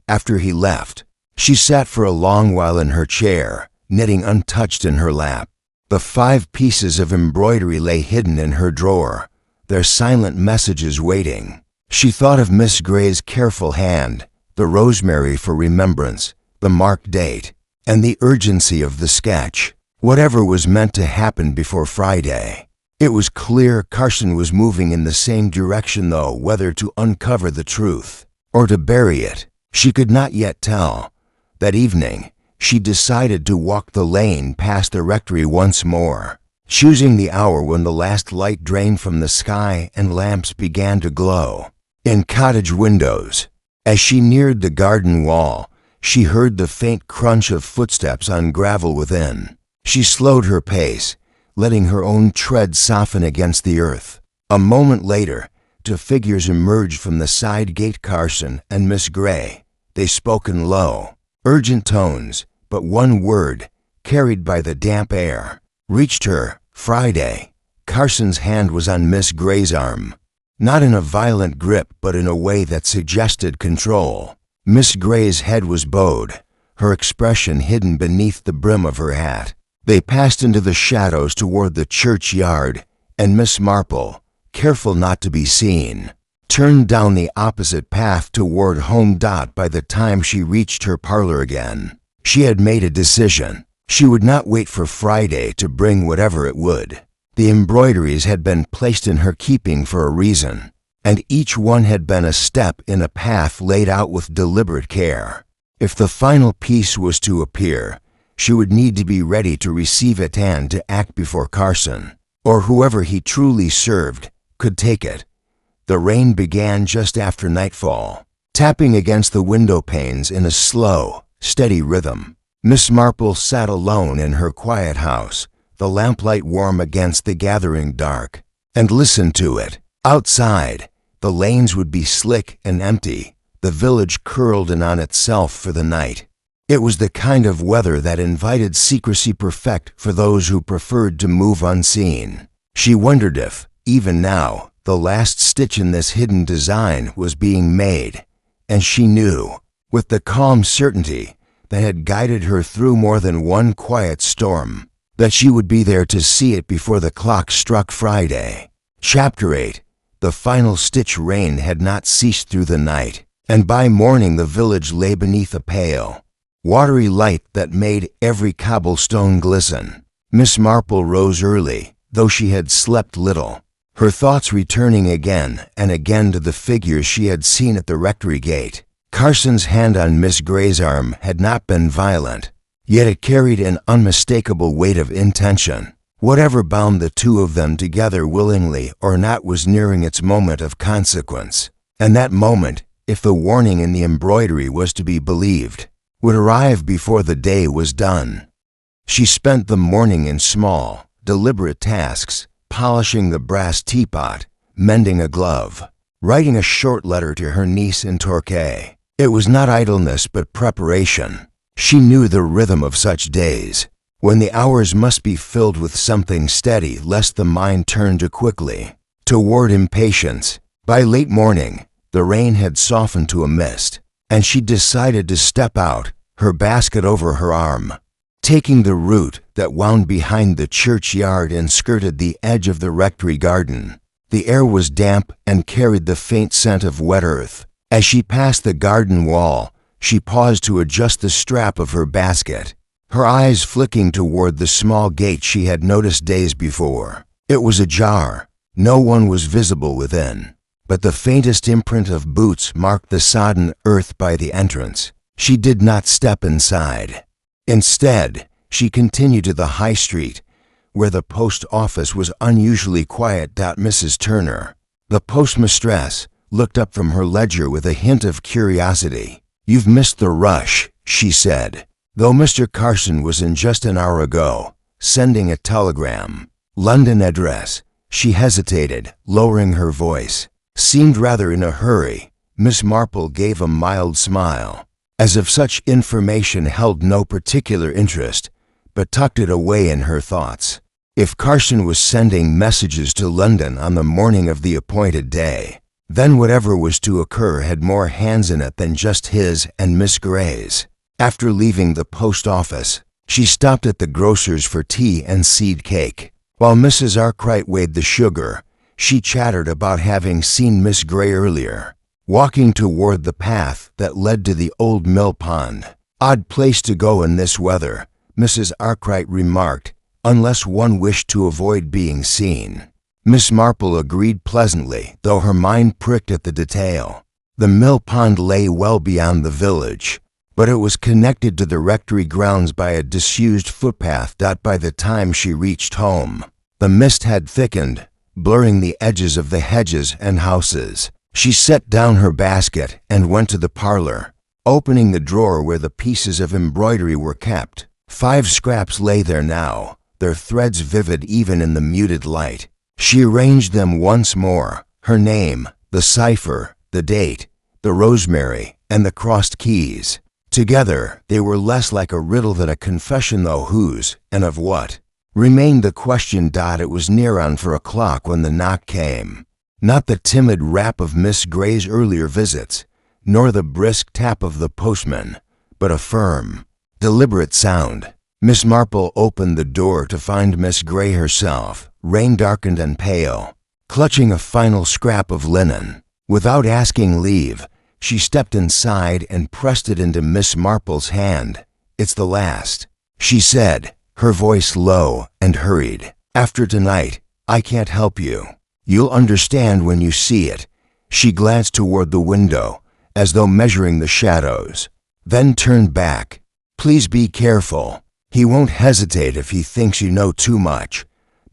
After he left, she sat for a long while in her chair, knitting untouched in her lap. The 5 pieces of embroidery lay hidden in her drawer, their silent messages waiting. She thought of Miss Gray's careful hand, the rosemary for remembrance, the marked date, and the urgency of the sketch. Whatever was meant to happen before Friday. It was clear Carson was moving in the same direction, though whether to uncover the truth or to bury it, she could not yet tell. That evening, she decided to walk the lane past the rectory once more, choosing the hour when the last light drained from the sky and lamps began to glow in cottage windows. As she neared the garden wall, she heard the faint crunch of footsteps on gravel within. She slowed her pace, letting her own tread soften against the earth. A moment later, 2 figures emerged from the side gate. Carson and Miss Gray. They spoke in low, urgent tones, but one word, carried by the damp air, reached her. "Friday." Carson's hand was on Miss Gray's arm, not in a violent grip but in a way that suggested control. Miss Gray's head was bowed, her expression hidden beneath the brim of her hat. They passed into the shadows toward the churchyard, and Miss Marple, careful not to be seen, turned down the opposite path toward home. By the time she reached her parlor again, she had made a decision. She would not wait for Friday to bring whatever it would. The embroideries had been placed in her keeping for a reason, and each one had been a step in a path laid out with deliberate care. If the final piece was to appear, she would need to be ready to receive it and to act before Carson, or whoever he truly served, could take it. The rain began just after nightfall, tapping against the window panes in a slow, steady rhythm. Miss Marple sat alone in her quiet house, the lamplight warm against the gathering dark, and listened to it. Outside, the lanes would be slick and empty, the village curled in on itself for the night. It was the kind of weather that invited secrecy, perfect for those who preferred to move unseen. She wondered if, even now, the last stitch in this hidden design was being made, and she knew, with the calm certainty that had guided her through more than one quiet storm, that she would be there to see it before the clock struck Friday. Chapter 8. The final stitch. Rain had not ceased through the night, and by morning the village lay beneath a pale, watery light that made every cobblestone glisten. Miss Marple rose early, though she had slept little, her thoughts returning again and again to the figures she had seen at the rectory gate. Carson's hand on Miss Gray's arm had not been violent, yet it carried an unmistakable weight of intention. Whatever bound the two of them together, willingly or not, was nearing its moment of consequence. And that moment, if the warning in the embroidery was to be believed, would arrive before the day was done. She spent the morning in small, deliberate tasks, polishing the brass teapot, mending a glove, writing a short letter to her niece in Torquay. It was not idleness but preparation. She knew the rhythm of such days, when the hours must be filled with something steady lest the mind turn too quickly toward impatience. By late morning, the rain had softened to a mist, and she decided to step out, her basket over her arm. Taking the route that wound behind the churchyard and skirted the edge of the rectory garden, the air was damp and carried the faint scent of wet earth. As she passed the garden wall, she paused to adjust the strap of her basket, her eyes flicking toward the small gate she had noticed days before. It was ajar. No one was visible within, but the faintest imprint of boots marked the sodden earth by the entrance. She did not step inside. Instead, she continued to the high street, where the post office was unusually quiet. Mrs. Turner, the postmistress, looked up from her ledger with a hint of curiosity. "You've missed the rush," she said, though Mr. Carson was in just an hour ago, sending a telegram. "London address." She hesitated, lowering her voice. "Seemed rather in a hurry." Miss Marple gave a mild smile, as if such information held no particular interest, but tucked it away in her thoughts. If Carson was sending messages to London on the morning of the appointed day, then whatever was to occur had more hands in it than just his and Miss Gray's. After leaving the post office, she stopped at the grocer's for tea and seed cake. While Mrs. Arkwright weighed the sugar, she chattered about having seen Miss Gray earlier, walking toward the path that led to the old mill pond. "Odd place to go in this weather," Mrs. Arkwright remarked, "unless one wished to avoid being seen." Miss Marple agreed pleasantly, though her mind pricked at the detail. The mill pond lay well beyond the village, but it was connected to the rectory grounds by a disused footpath. By the time she reached home, the mist had thickened, blurring the edges of the hedges and houses. She set down her basket and went to the parlor, opening the drawer where the pieces of embroidery were kept. 5 scraps lay there now, their threads vivid even in the muted light. She arranged them once more, her name, the cipher, the date, the rosemary, and the crossed keys. Together, they were less like a riddle than a confession, though whose, and of what, remained the question. It was near on 4 o'clock when the knock came. Not the timid rap of Miss Gray's earlier visits, nor the brisk tap of the postman, but a firm, deliberate sound. Miss Marple opened the door to find Miss Gray herself, rain-darkened and pale, clutching a final scrap of linen. Without asking leave, she stepped inside and pressed it into Miss Marple's hand. "It's the last," she said, her voice low and hurried. "After tonight, I can't help you. You'll understand when you see it." She glanced toward the window, as though measuring the shadows, then turned back. "Please be careful. He won't hesitate if he thinks you know too much."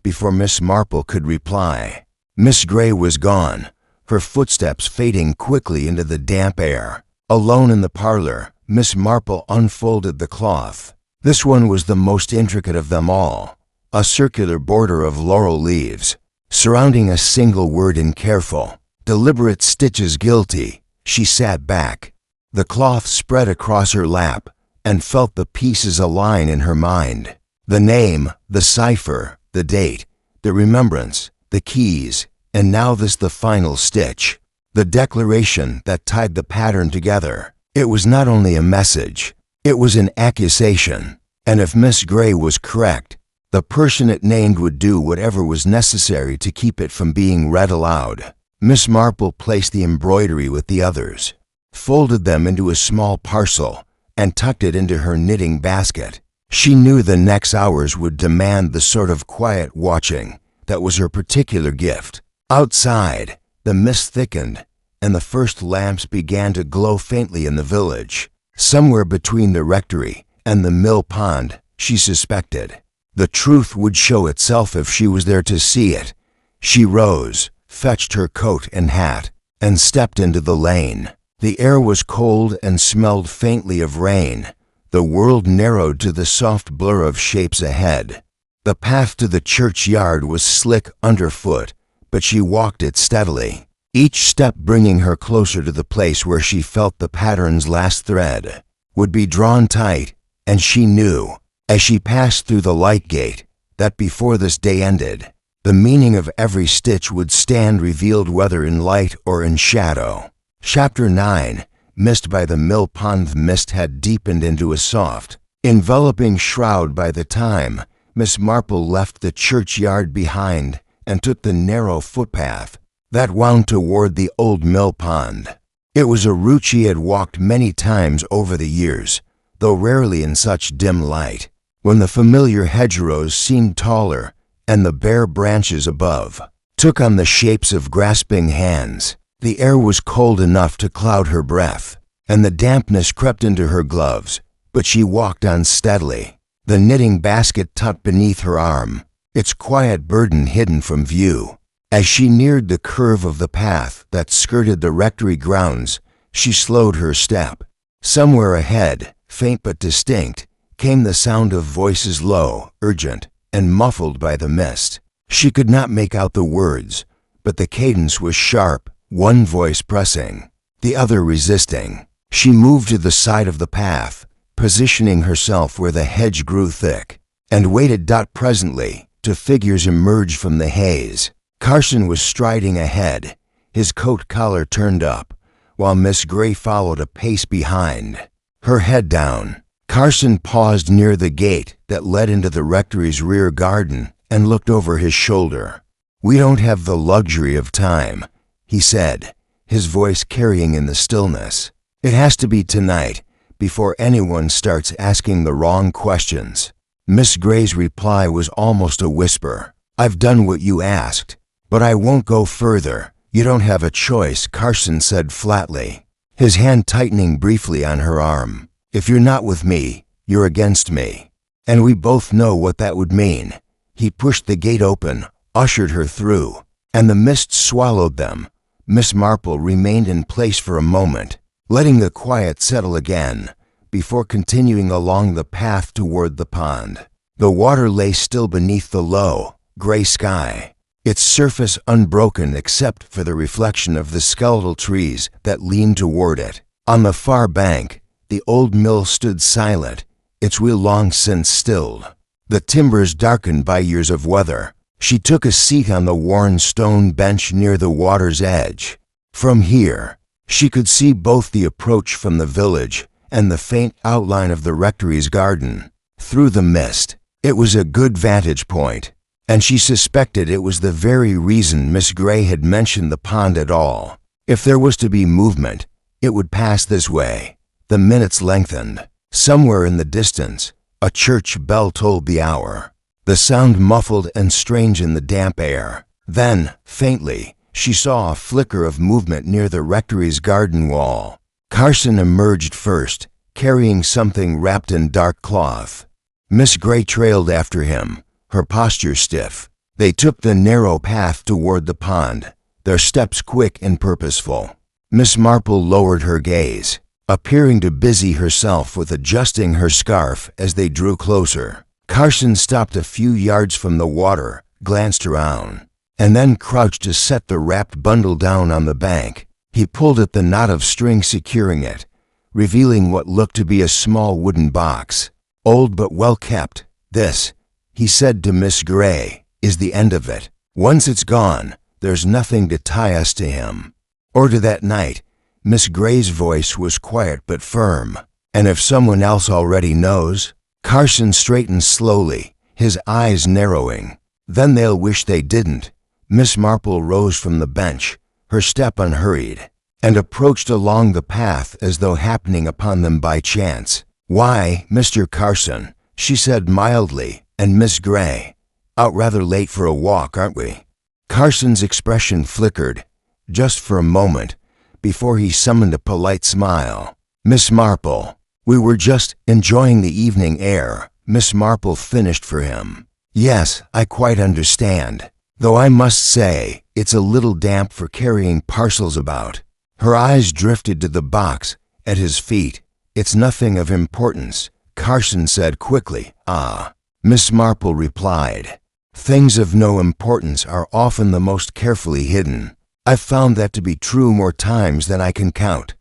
Before Miss Marple could reply, Miss Gray was gone, her footsteps fading quickly into the damp air. Alone in the parlor, Miss Marple unfolded the cloth. This one was the most intricate of them all, a circular border of laurel leaves, surrounding a single word in careful, deliberate stitches. "Guilty." She sat back. The cloth spread across her lap, and felt the pieces align in her mind. The name, the cipher, the date, the remembrance, the keys, and now this, the final stitch, the declaration that tied the pattern together. It was not only a message, it was an accusation, and if Miss Gray was correct, the person it named would do whatever was necessary to keep it from being read aloud. Miss Marple placed the embroidery with the others, folded them into a small parcel, and tucked it into her knitting basket. She knew the next hours would demand the sort of quiet watching that was her particular gift. Outside, the mist thickened, and the first lamps began to glow faintly in the village. Somewhere between the rectory and the mill pond, she suspected. The truth would show itself if she was there to see it. She rose, fetched her coat and hat, and stepped into the lane. The air was cold and smelled faintly of rain, The world narrowed to the soft blur of shapes ahead. The path to the churchyard was slick underfoot, but she walked it steadily, each step bringing her closer to the place where she felt the pattern's last thread would be drawn tight, and she knew, as she passed through the light gate, that before this day ended, the meaning of every stitch would stand revealed whether in light or in shadow. Chapter 9. Mist by the mill pond. The mist had deepened into a soft, enveloping shroud by the time Miss Marple left the churchyard behind and took the narrow footpath that wound toward the old mill pond. It was a route she had walked many times over the years, though rarely in such dim light, when the familiar hedgerows seemed taller and the bare branches above took on the shapes of grasping hands. The air was cold enough to cloud her breath, and the dampness crept into her gloves, but she walked on steadily, the knitting basket tucked beneath her arm, its quiet burden hidden from view. As she neared the curve of the path that skirted the rectory grounds, she slowed her step. Somewhere ahead, faint but distinct, came the sound of voices, low, urgent, and muffled by the mist. She could not make out the words, but the cadence was sharp, one voice pressing, the other resisting. She moved to the side of the path, positioning herself where the hedge grew thick, and waited. Presently, two figures emerged from the haze. Carson was striding ahead, his coat collar turned up, while Miss Gray followed a pace behind, her head down. Carson paused near the gate that led into the rectory's rear garden and looked over his shoulder. "We don't have the luxury of time," he said, his voice carrying in the stillness. "It has to be tonight, before anyone starts asking the wrong questions." Miss Gray's reply was almost a whisper. "I've done what you asked, but I won't go further." "You don't have a choice," Carson said flatly, his hand tightening briefly on her arm. "If you're not with me, you're against me. And we both know what that would mean." He pushed the gate open, ushered her through, and the mist swallowed them. Miss Marple remained in place for a moment, letting the quiet settle again, before continuing along the path toward the pond. The water lay still beneath the low, gray sky, its surface unbroken except for the reflection of the skeletal trees that leaned toward it. On the far bank, the old mill stood silent, its wheel long since stilled, the timbers darkened by years of weather. She took a seat on the worn stone bench near the water's edge. From here, she could see both the approach from the village and the faint outline of the rectory's garden. Through the mist, it was a good vantage point, and she suspected it was the very reason Miss Gray had mentioned the pond at all. If there was to be movement, it would pass this way. The minutes lengthened. Somewhere in the distance, a church bell tolled the hour, the sound muffled and strange in the damp air. Then, faintly, she saw a flicker of movement near the rectory's garden wall. Carson emerged first, carrying something wrapped in dark cloth. Miss Gray trailed after him, her posture stiff. They took the narrow path toward the pond, their steps quick and purposeful. Miss Marple lowered her gaze, appearing to busy herself with adjusting her scarf as they drew closer. Carson stopped a few yards from the water, glanced around, and then crouched to set the wrapped bundle down on the bank. He pulled at the knot of string securing it, revealing what looked to be a small wooden box. "Old but well kept. This," he said to Miss Gray, "is the end of it. Once it's gone, there's nothing to tie us to him, or to that night." Miss Gray's voice was quiet but firm. "And if someone else already knows?" Carson straightened slowly, his eyes narrowing. "Then they'll wish they didn't." Miss Marple rose from the bench, her step unhurried, and approached along the path as though happening upon them by chance. "Why, Mr. Carson," she said mildly, "and Miss Gray, out rather late for a walk, aren't we?" Carson's expression flickered, just for a moment, before he summoned a polite smile. "Miss Marple, we were just enjoying the evening air," Miss Marple finished for him. "Yes, I quite understand, though I must say it's a little damp for carrying parcels about." Her eyes drifted to the box at his feet. "It's nothing of importance," Carson said quickly. Ah, Miss Marple replied. Things of no importance are often the most carefully hidden. I've found that to be true more times than I can count.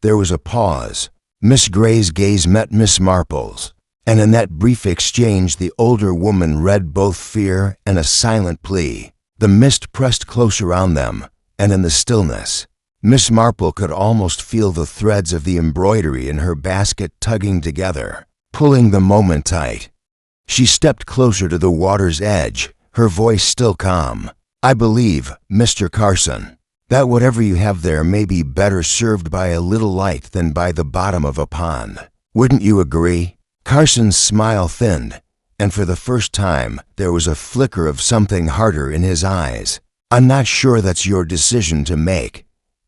There was a pause. Miss Gray's gaze met Miss Marple's, and in that brief exchange the older woman read both fear and a silent plea. The mist pressed close around them, and in the stillness, Miss Marple could almost feel the threads of the embroidery in her basket tugging together, pulling the moment tight. She stepped closer to the water's edge, her voice still calm. I believe, Mr. Carson, that whatever you have there may be better served by a little light than by the bottom of a pond. Wouldn't you agree? Carson's smile thinned, and for the first time there was a flicker of something harder in his eyes. I'm not sure that's your decision to make.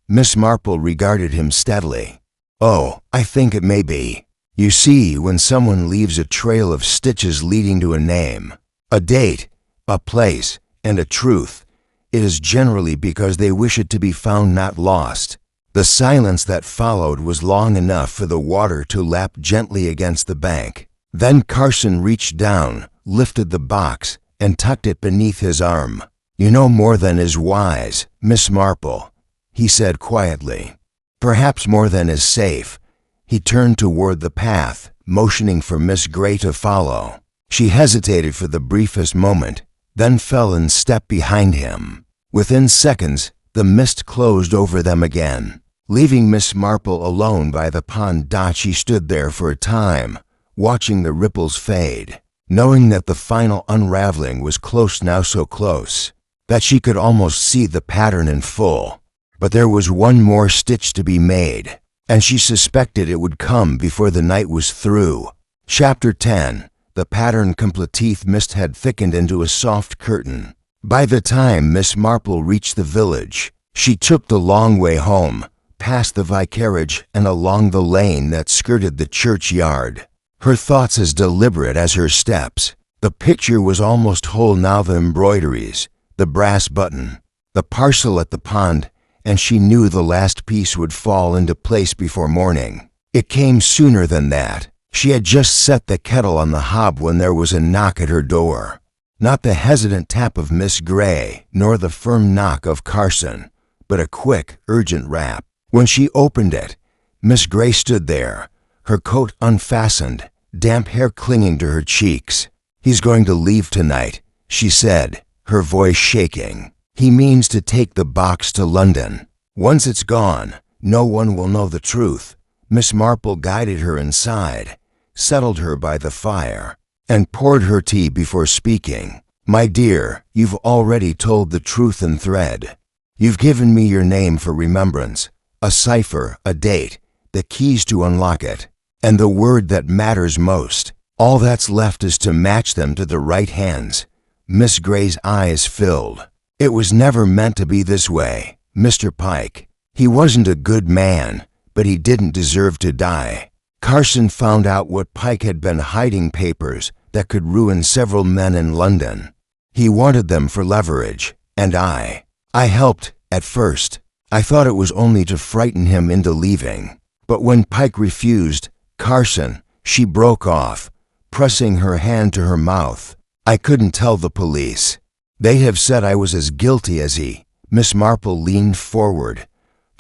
Miss Marple regarded him steadily. Oh, I think it may be. You see, when someone leaves a trail of stitches leading to a name, a date, a place, and a truth, it is generally because they wish it to be found, not lost. The silence that followed was long enough for the water to lap gently against the bank. Then Carson reached down, lifted the box, and tucked it beneath his arm. You know more than is wise, Miss Marple, he said quietly. Perhaps more than is safe. He turned toward the path, motioning for Miss Gray to follow. She hesitated for the briefest moment, then fell in step behind him. Within seconds, the mist closed over them again. Leaving Miss Marple alone by the pond, she stood there for a time, watching the ripples fade, knowing that the final unraveling was close, now so close that she could almost see the pattern in full. But there was one more stitch to be made, and she suspected it would come before the night was through. Chapter 10. The pattern complete. Mist had thickened into a soft curtain. By the time Miss Marple reached the village, she took the long way home, past the vicarage and along the lane that skirted the churchyard, her thoughts as deliberate as her steps. The picture was almost whole now, the embroideries, the brass button, the parcel at the pond, and she knew the last piece would fall into place before morning. It came sooner than that. She had just set the kettle on the hob when there was a knock at her door. Not the hesitant tap of Miss Gray, nor the firm knock of Carson, but a quick, urgent rap. When she opened it, Miss Gray stood there, her coat unfastened, damp hair clinging to her cheeks. He's going to leave tonight, she said, her voice shaking. He means to take the box to London. Once it's gone, no one will know the truth. Miss Marple guided her inside, settled her by the fire, and poured her tea before speaking. My dear, you've already told the truth in thread. You've given me your name for remembrance, a cipher, a date, the keys to unlock it, and the word that matters most. All that's left is to match them to the right hands. Miss Gray's eyes filled. It was never meant to be this way, Mr. Pike. He wasn't a good man, but he didn't deserve to die. Carson found out what Pike had been hiding, papers that could ruin several men in London. He wanted them for leverage, and I helped at first. I thought it was only to frighten him into leaving. But when Pike refused, Carson, she broke off, pressing her hand to her mouth. I couldn't tell the police. They have said I was as guilty as he. Miss Marple leaned forward,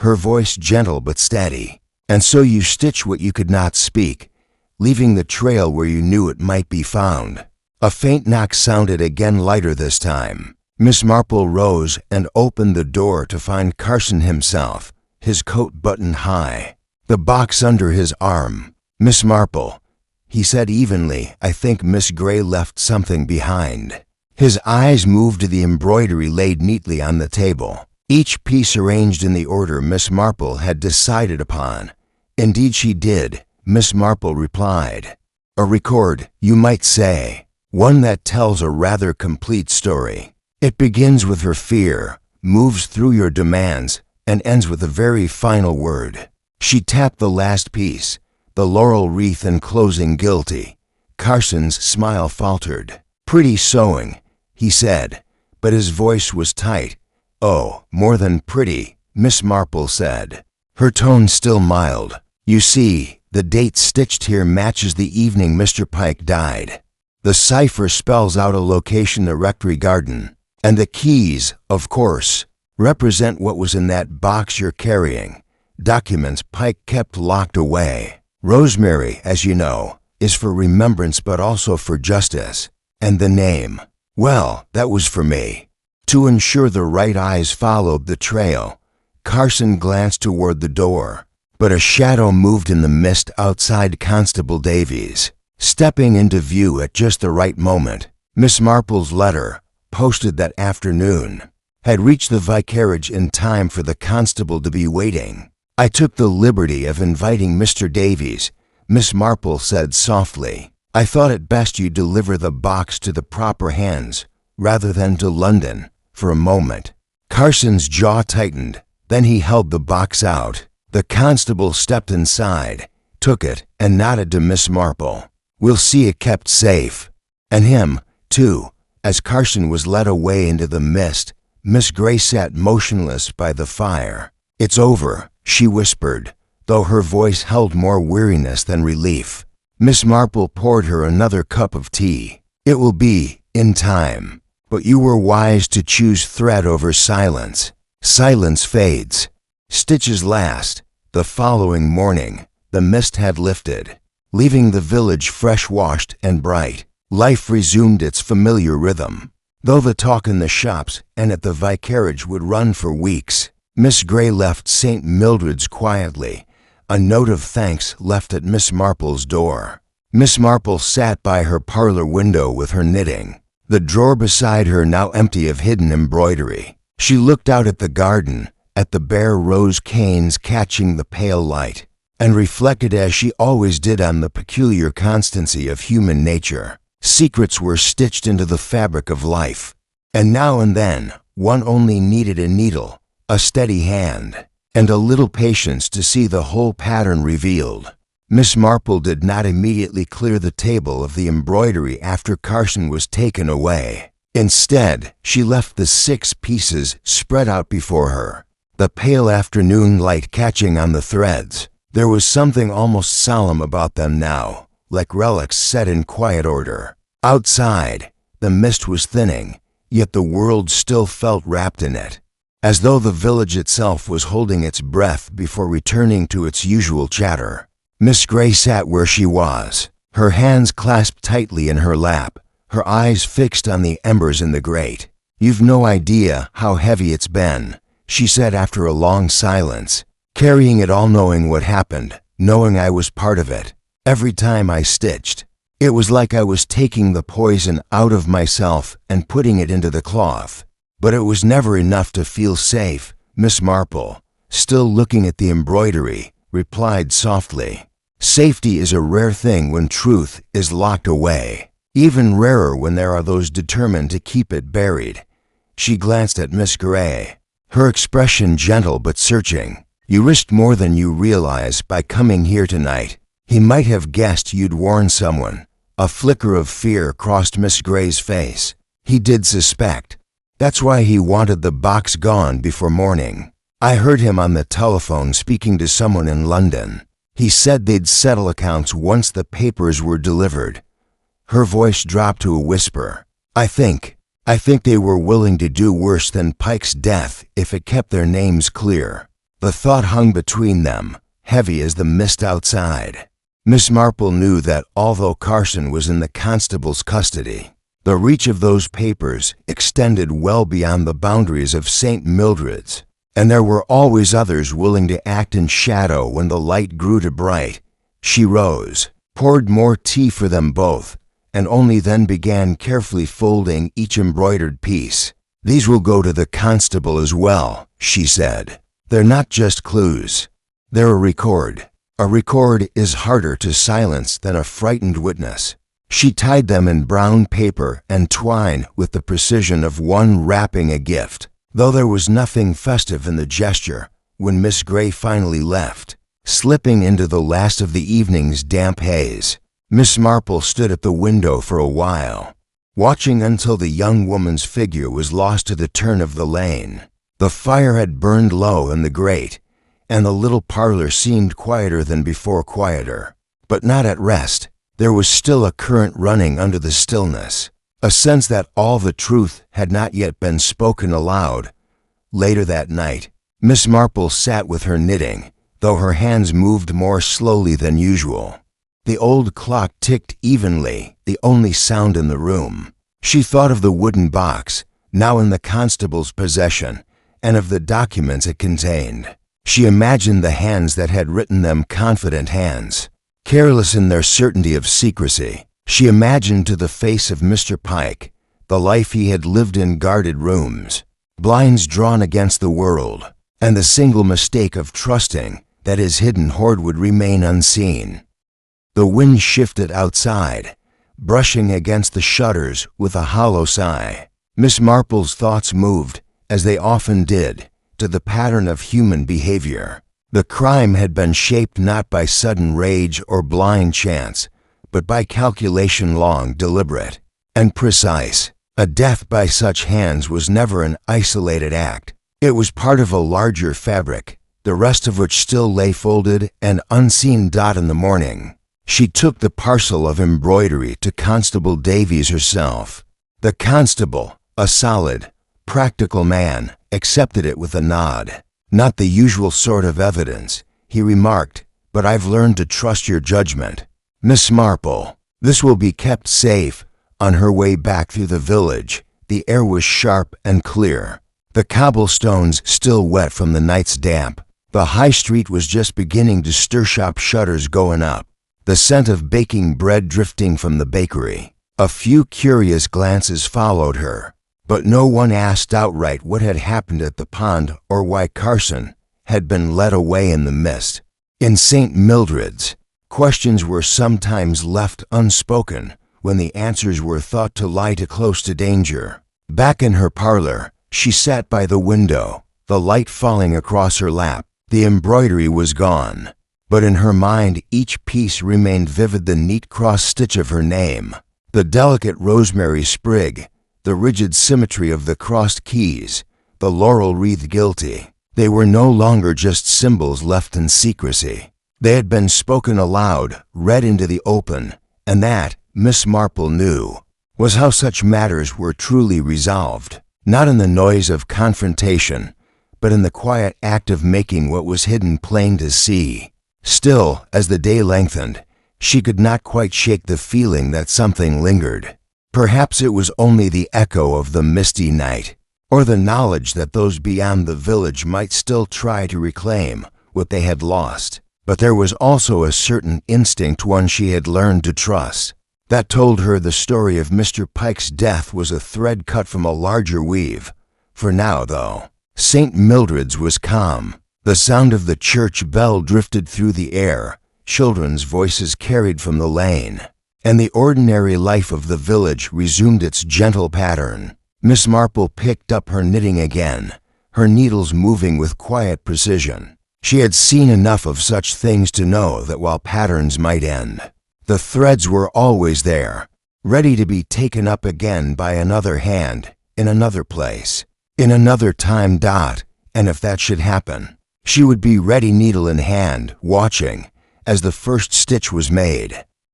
her voice gentle but steady. And so you stitch what you could not speak, leaving the trail where you knew it might be found. A faint knock sounded again, lighter this time. Miss Marple rose and opened the door to find Carson himself, his coat buttoned high, the box under his arm. Miss Marple, he said evenly, I think Miss Gray left something behind. His eyes moved to the embroidery laid neatly on the table, each piece arranged in the order Miss Marple had decided upon. Indeed she did, Miss Marple replied. A record, you might say, one that tells a rather complete story. It begins with her fear, moves through your demands, and ends with a very final word. She tapped the last piece, the laurel wreath enclosing guilty. Carson's smile faltered. Pretty sewing, he said, but his voice was tight. Oh, more than pretty, Miss Marple said, her tone still mild. You see, The date stitched here matches the evening Mr. Pike died. The cipher spells out a location, the rectory garden. And the keys, of course, represent what was in that box you're carrying. Documents Pike kept locked away. Rosemary, as you know, is for remembrance but also for justice. And the name, well, that was for me. To ensure the right eyes followed the trail, Carson glanced toward the door, but a shadow moved in the mist outside Constable Davies. Stepping into view at just the right moment, Miss Marple's letter, posted that afternoon, had reached the vicarage in time for the constable to be waiting. I took the liberty of inviting Mr. Davies, Miss Marple said softly. I thought it best you deliver the box to the proper hands, rather than to London, for a moment. Carson's jaw tightened, then he held the box out. The constable stepped inside, took it, and nodded to Miss Marple. We'll see it kept safe. And him, too. As Carson was led away into the mist, Miss Gray sat motionless by the fire. It's over, she whispered, though her voice held more weariness than relief. Miss Marple poured her another cup of tea. It will be, in time. But you were wise to choose threat over silence. Silence fades. Stitches last. The following morning, the mist had lifted, leaving the village fresh-washed and bright. Life resumed its familiar rhythm. Though the talk in the shops and at the vicarage would run for weeks, Miss Gray left St. Mildred's quietly, a note of thanks left at Miss Marple's door. Miss Marple sat by her parlor window with her knitting, the drawer beside her now empty of hidden embroidery. She looked out at the garden, at the bare rose canes catching the pale light, and reflected as she always did on the peculiar constancy of human nature. Secrets were stitched into the fabric of life, and now and then one only needed a needle, a steady hand, and a little patience to see the whole pattern revealed. Miss Marple did not immediately clear the table of the embroidery after Carson was taken away. Instead, she left the 6 pieces spread out before her, the pale afternoon light catching on the threads. There was something almost solemn about them now, like relics set in quiet order. Outside, the mist was thinning, yet the world still felt wrapped in it, as though the village itself was holding its breath before returning to its usual chatter. Miss Gray sat where she was, her hands clasped tightly in her lap, her eyes fixed on the embers in the grate. You've no idea how heavy it's been, she said after a long silence, carrying it all, knowing what happened, knowing I was part of it. Every time I stitched, it was like I was taking the poison out of myself and putting it into the cloth. But it was never enough to feel safe. Miss Marple, still looking at the embroidery, replied softly, Safety is a rare thing when truth is locked away, even rarer when there are those determined to keep it buried. She glanced at Miss Gray, her expression gentle but searching. You risked more than you realize by coming here tonight. He might have guessed you'd warn someone. A flicker of fear crossed Miss Gray's face. He did suspect. That's why he wanted the box gone before morning. I heard him on the telephone speaking to someone in London. He said they'd settle accounts once the papers were delivered. Her voice dropped to a whisper. I think they were willing to do worse than Pike's death if it kept their names clear. The thought hung between them, heavy as the mist outside. Miss Marple knew that although Carson was in the constable's custody, the reach of those papers extended well beyond the boundaries of St. Mildred's, and there were always others willing to act in shadow when the light grew too bright. She rose, poured more tea for them both, and only then began carefully folding each embroidered piece. These will go to the constable as well, she said. They're not just clues. They're a record. A record is harder to silence than a frightened witness. She tied them in brown paper and twine with the precision of one wrapping a gift, though there was nothing festive in the gesture when Miss Gray finally left, slipping into the last of the evening's damp haze. Miss Marple stood at the window for a while, watching until the young woman's figure was lost to the turn of the lane. The fire had burned low in the grate, and the little parlor seemed quieter than before, quieter, but not at rest. There was still a current running under the stillness, a sense that all the truth had not yet been spoken aloud. Later that night, Miss Marple sat with her knitting, though her hands moved more slowly than usual. The old clock ticked evenly, the only sound in the room. She thought of the wooden box, now in the constable's possession, and of the documents it contained. She imagined the hands that had written them, confident hands, careless in their certainty of secrecy. She imagined to the face of Mr. Pike the life he had lived in guarded rooms, blinds drawn against the world, and the single mistake of trusting that his hidden hoard would remain unseen. The wind shifted outside, brushing against the shutters with a hollow sigh. Miss Marple's thoughts moved, as they often did, to the pattern of human behavior. The crime had been shaped not by sudden rage or blind chance, but by calculation long, deliberate, and precise. A death by such hands was never an isolated act. It was part of a larger fabric, the rest of which still lay folded and unseen. In the morning, she took the parcel of embroidery to Constable Davies herself. The constable, a solid, practical man, accepted it with a nod. "Not the usual sort of evidence," he remarked, "but I've learned to trust your judgment. Miss Marple, this will be kept safe." On her way back through the village, the air was sharp and clear, the cobblestones still wet from the night's damp. The high street was just beginning to stir, shop shutters going up, the scent of baking bread drifting from the bakery. A few curious glances followed her, but no one asked outright what had happened at the pond or why Carson had been led away in the mist. In St. Mildred's, questions were sometimes left unspoken when the answers were thought to lie too close to danger. Back in her parlor, she sat by the window, the light falling across her lap. The embroidery was gone, but in her mind each piece remained vivid: the neat cross-stitch of her name, the delicate rosemary sprig, the rigid symmetry of the crossed keys, the laurel wreath guilty. They were no longer just symbols left in secrecy. They had been spoken aloud, read into the open, and that, Miss Marple knew, was how such matters were truly resolved, not in the noise of confrontation, but in the quiet act of making what was hidden plain to see. Still, as the day lengthened, she could not quite shake the feeling that something lingered. Perhaps it was only the echo of the misty night, or the knowledge that those beyond the village might still try to reclaim what they had lost. But there was also a certain instinct, one she had learned to trust, that told her the story of Mr. Pike's death was a thread cut from a larger weave. For now, though, St. Mildred's was calm. The sound of the church bell drifted through the air, children's voices carried from the lane, and the ordinary life of the village resumed its gentle pattern. Miss Marple picked up her knitting again, her needles moving with quiet precision. She had seen enough of such things to know that while patterns might end, the threads were always there, ready to be taken up again by another hand, in another place, in another time. And if that should happen, she would be ready, needle in hand, watching as the first stitch was made.